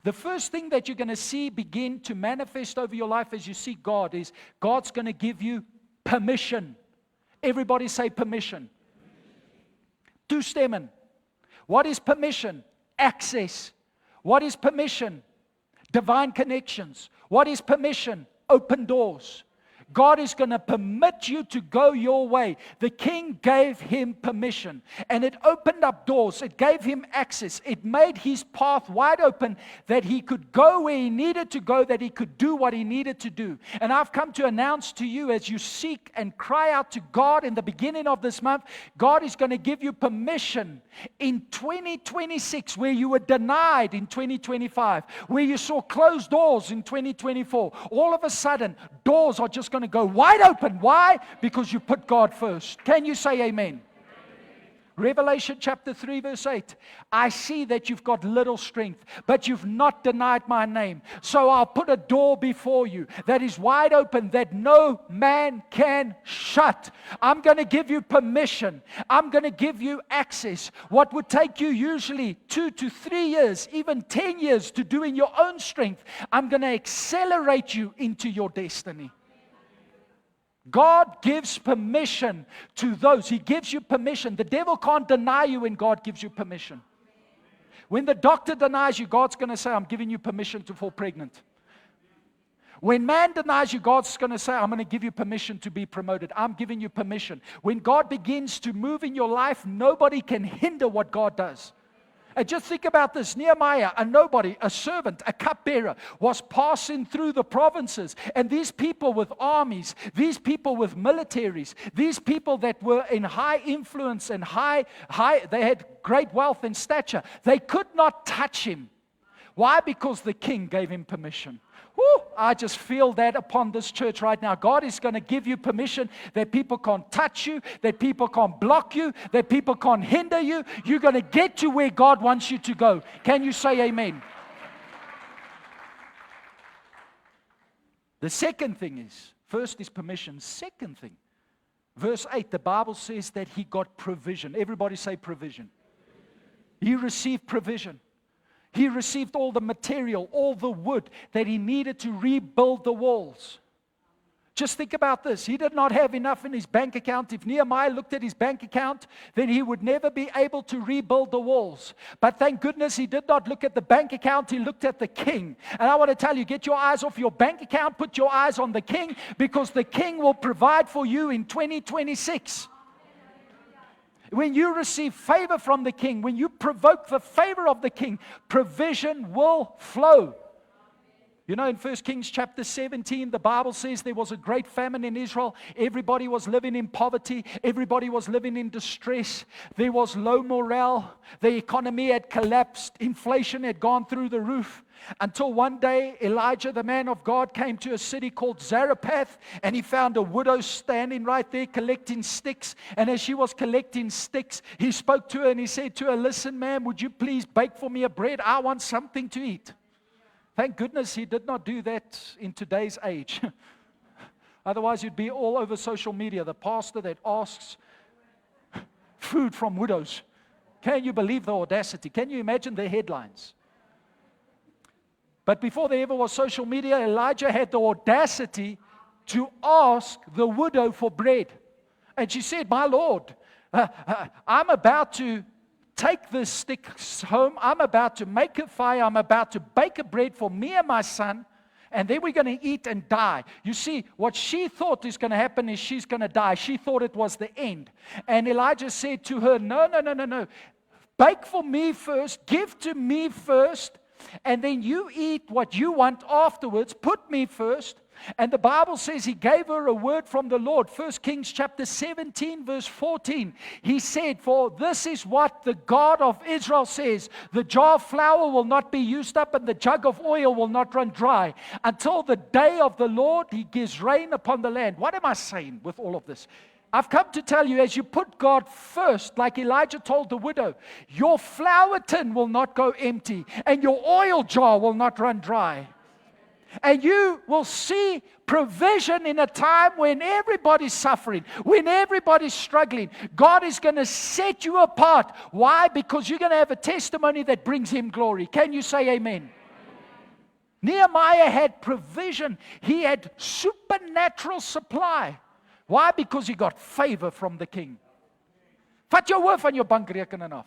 The first thing that you're going to see begin to manifest over your life as you seek God is God's going to give you permission. Everybody say permission. Toestemming. What is permission? Access. What is permission? Divine connections. What is permission? Open doors. God is going to permit you to go your way. The king gave him permission, and it opened up doors. It gave him access. It made his path wide open that he could go where he needed to go, that he could do what he needed to do. And I've come to announce to you, as you seek and cry out to God in the beginning of this month, God is going to give you permission in 2026 where you were denied in 2025, where you saw closed doors in 2024. All of a sudden, doors are just going to go wide open. Why? Because you put God first. Can you say amen? Revelation chapter 3 verse 8. I see that you've got little strength, but you've not denied my name. So I'll put a door before you that is wide open that no man can shut. I'm going to give you permission. I'm going to give you access. What would take you usually 2 to 3 years, even 10 years to do in your own strength, I'm going to accelerate you into your destiny. God gives permission to those. He gives you permission. The devil can't deny you when God gives you permission. When the doctor denies you, God's going to say, I'm giving you permission to fall pregnant. When man denies you, God's going to say, I'm going to give you permission to be promoted. I'm giving you permission. When God begins to move in your life, nobody can hinder what God does. And just think about this. Nehemiah, a nobody, a servant, a cupbearer, was passing through the provinces. And these people with armies, these people with militaries, these people that were in high influence and they had great wealth and stature, they could not touch him. Why? Because the king gave him permission. Woo, I just feel that upon this church right now. God is going to give you permission that people can't touch you, that people can't block you, that people can't hinder you. You're going to get to where God wants you to go. Can you say amen? The second thing is, first is permission. Second thing, verse 8, the Bible says that he got provision. Everybody say provision. He received provision. He received all the material, all the wood that he needed to rebuild the walls. Just think about this. He did not have enough in his bank account. If Nehemiah looked at his bank account, then he would never be able to rebuild the walls. But thank goodness he did not look at the bank account. He looked at the king. And I want to tell you, get your eyes off your bank account. Put your eyes on the king, because the king will provide for you in 2026. When you receive favor from the king, when you provoke the favor of the king, provision will flow. You know, in 1 Kings chapter 17, the Bible says there was a great famine in Israel. Everybody was living in poverty. Everybody was living in distress. There was low morale. The economy had collapsed. Inflation had gone through the roof. Until one day, Elijah, the man of God, came to a city called Zarephath, and he found a widow standing right there collecting sticks. And as she was collecting sticks, he spoke to her and he said to her, listen, ma'am, would you please bake for me a bread? I want something to eat. Thank goodness he did not do that in today's age. Otherwise, you'd be all over social media, the pastor that asks food from widows. Can you believe the audacity? Can you imagine the headlines? But before there ever was social media, Elijah had the audacity to ask the widow for bread. And she said, my Lord, I'm about to take the sticks home. I'm about to make a fire. I'm about to bake a bread for me and my son. And then we're going to eat and die. You see, what she thought is going to happen is she's going to die. She thought it was the end. And Elijah said to her, no. Bake for me first. Give to me first. And then you eat what you want afterwards. Put me first. And the Bible says he gave her a word from the Lord. 1 Kings chapter 17 verse 14. He said, for this is what the God of Israel says. The jar of flour will not be used up and the jug of oil will not run dry until the day of the Lord he gives rain upon the land. What am I saying with all of this? I've come to tell you, as you put God first, like Elijah told the widow, your flour tin will not go empty and your oil jar will not run dry. And you will see provision in a time when everybody's suffering, when everybody's struggling. God is going to set you apart. Why? Because you're going to have a testimony that brings him glory. Can you say amen? Nehemiah had provision. He had supernatural supply. Why? Because he got favor from the king. Vat jou hoof aan jou bankrekening af.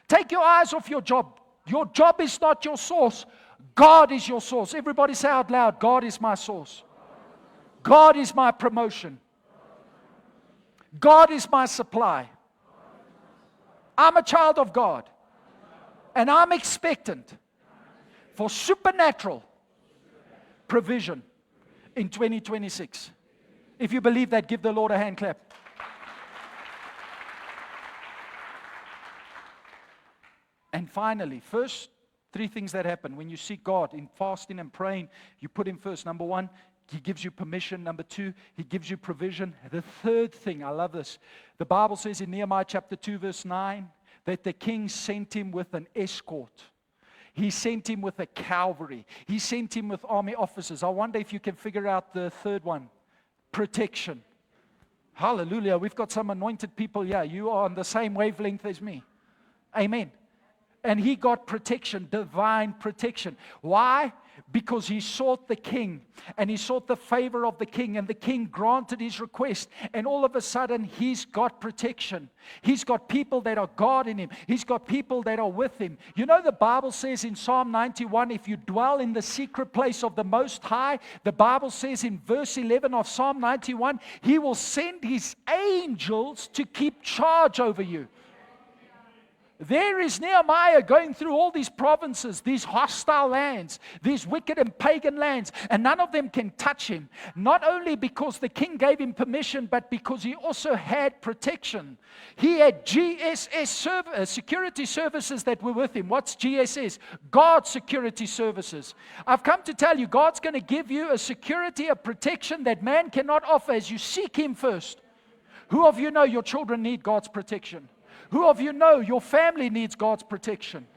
Take your eyes off your job. Your job is not your source. God is your source. Everybody say out loud, God is my source. God is my promotion. God is my supply. I'm a child of God. And I'm expectant for supernatural provision in 2026. If you believe that, give the Lord a hand clap. And finally, first, three things that happen when you seek God in fasting and praying. You put him first. Number one, he gives you permission. Number two, he gives you provision. The third thing, I love this. The Bible says in Nehemiah chapter 2 verse 9 that the king sent him with an escort. He sent him with a cavalry. He sent him with army officers. I wonder if you can figure out the third one. Protection. Hallelujah. We've got some anointed people here. You are on the same wavelength as me. Amen. And he got protection, divine protection. Why? because he sought the king and he sought the favor of the king, and the king granted his request, and all of a sudden he's got protection. He's got people that are guarding him. He's got people that are with him. You know, the Bible says in Psalm 91, if you dwell in the secret place of the Most High, the Bible says in verse 11 of Psalm 91, he will send his angels to keep charge over you. There is Nehemiah going through all these provinces, these hostile lands, these wicked and pagan lands, and none of them can touch him. Not only because the king gave him permission, but because he also had protection. He had GSS security services that were with him. What's GSS? God Security Services. I've come to tell you, God's going to give you a security, a protection that man cannot offer as you seek him first. Who of you know your children need God's protection? Who of you know your family needs God's protection?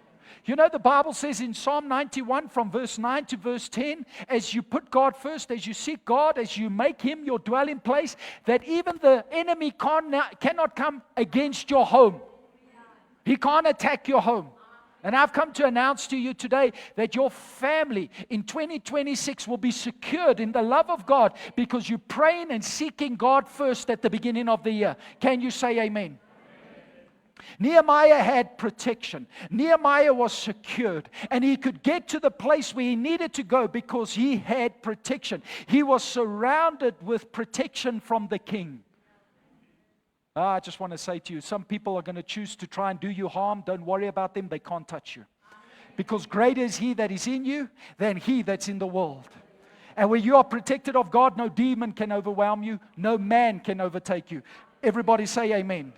You know, the Bible says in Psalm 91 from verse 9 to verse 10, as you put God first, as you seek God, as you make him your dwelling place, that even the enemy cannot come against your home. He can't attack your home. And I've come to announce to you today that your family in 2026 will be secured in the love of God because you're praying and seeking God first at the beginning of the year. Can you say amen? Nehemiah had protection. Nehemiah was secured, and he could get to the place where he needed to go because he had protection. He was surrounded with protection from the king. I just want to say to you, some people are going to choose to try and do you harm. Don't worry about them. They can't touch you. Because greater is he that is in you than he that's in the world. And where you are protected of God, no demon can overwhelm you. No man can overtake you. Everybody say amen.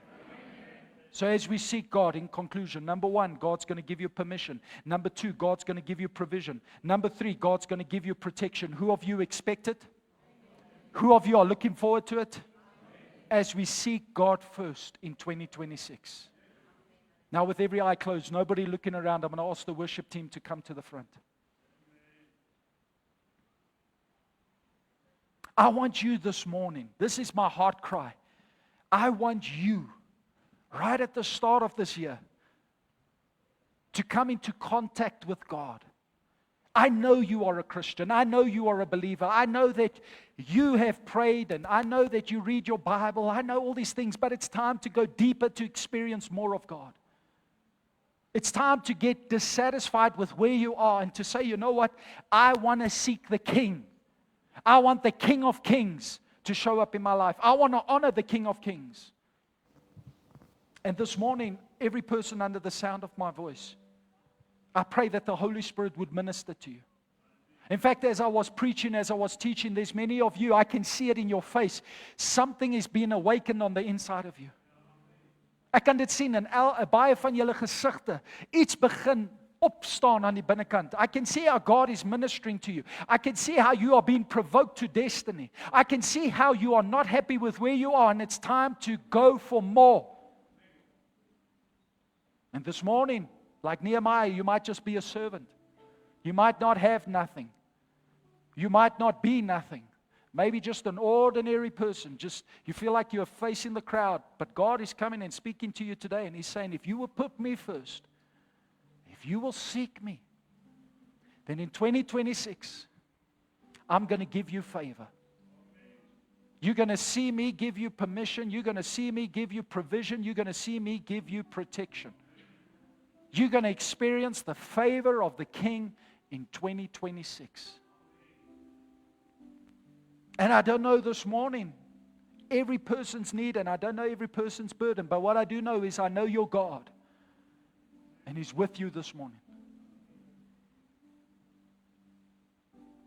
So as we seek God, in conclusion, number one, God's going to give you permission. Number two, God's going to give you provision. Number three, God's going to give you protection. Who of you expect it? Who of you are looking forward to it? As we seek God first in 2026. Now with every eye closed, nobody looking around, I'm going to ask the worship team to come to the front. I want you this morning, this is my heart cry. I want you right at the start of this year to come into contact with God. I know you are a Christian. I know you are a believer. I know that you have prayed, and I know that you read your Bible. I know all these things, but it's time to go deeper to experience more of God. It's time to get dissatisfied with where you are and to say, you know what? I want to seek the King. I want the King of Kings to show up in my life. I want to honor the King of Kings. And this morning, every person under the sound of my voice, I pray that the Holy Spirit would minister to you. In fact, as I was preaching, as I was teaching, there's many of you, I can see it in your face. Something is being awakened on the inside of you. Ek kan dit sien in baie van julle gesigte. Iets begin opstaan aan die binnekant. I can see how God is ministering to you. I can see how you are being provoked to destiny. I can see how you are not happy with where you are, and it's time to go for more. And this morning, like Nehemiah, you might just be a servant. You might not have nothing. You might not be nothing. Maybe just an ordinary person. Just you feel like you're facing the crowd. But God is coming and speaking to you today. And He's saying, if you will put me first, if you will seek me, then in 2026, I'm going to give you favor. You're going to see me give you permission. You're going to see me give you provision. You're going to see me give you protection. You're going to experience the favor of the King in 2026. And I don't know this morning every person's need, and I don't know every person's burden, but what I do know is I know your God, and He's with you this morning.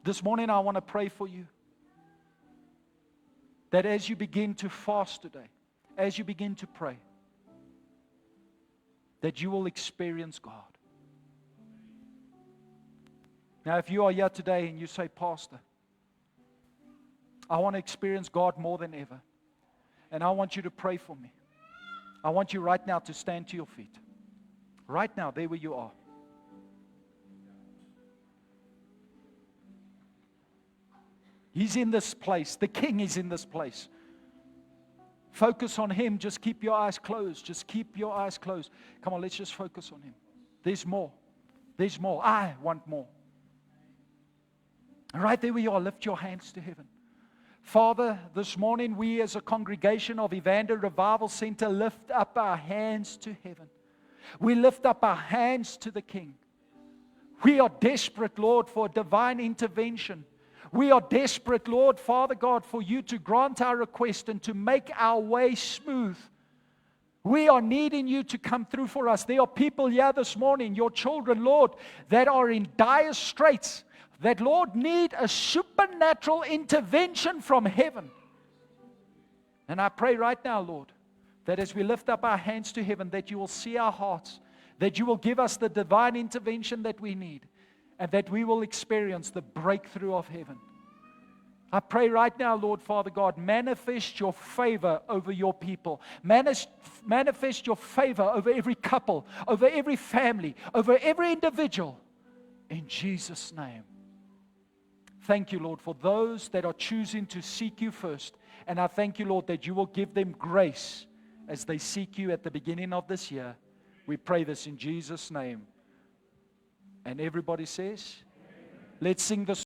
This morning I want to pray for you that as you begin to fast today, as you begin to pray, that you will experience God. Now, if you are here today and you say, Pastor, I want to experience God more than ever, and I want you to pray for me. I want you right now to stand to your feet. Right now, there where you are. He's in this place. The King is in this place. Focus on Him. Just keep your eyes closed. Just keep your eyes closed. Come on, let's just focus on Him. There's more. There's more. I want more. Right there where you are, lift your hands to heaven. Father, this morning we as a congregation of Evander Revival Center lift up our hands to heaven. We lift up our hands to the King. We are desperate, Lord, for divine intervention. We are desperate, Lord, Father God, for you to grant our request and to make our way smooth. We are needing you to come through for us. There are people here this morning, your children, Lord, that are in dire straits, that, Lord, need a supernatural intervention from heaven. And I pray right now, Lord, that as we lift up our hands to heaven, that you will see our hearts, that you will give us the divine intervention that we need, and that we will experience the breakthrough of heaven. I pray right now, Lord Father God, manifest your favor over your people. Manifest your favor over every couple, over every family, over every individual. In Jesus' name. Thank you, Lord, for those that are choosing to seek you first. And I thank you, Lord, that you will give them grace as they seek you at the beginning of this year. We pray this in Jesus' name. And everybody says, let's sing this.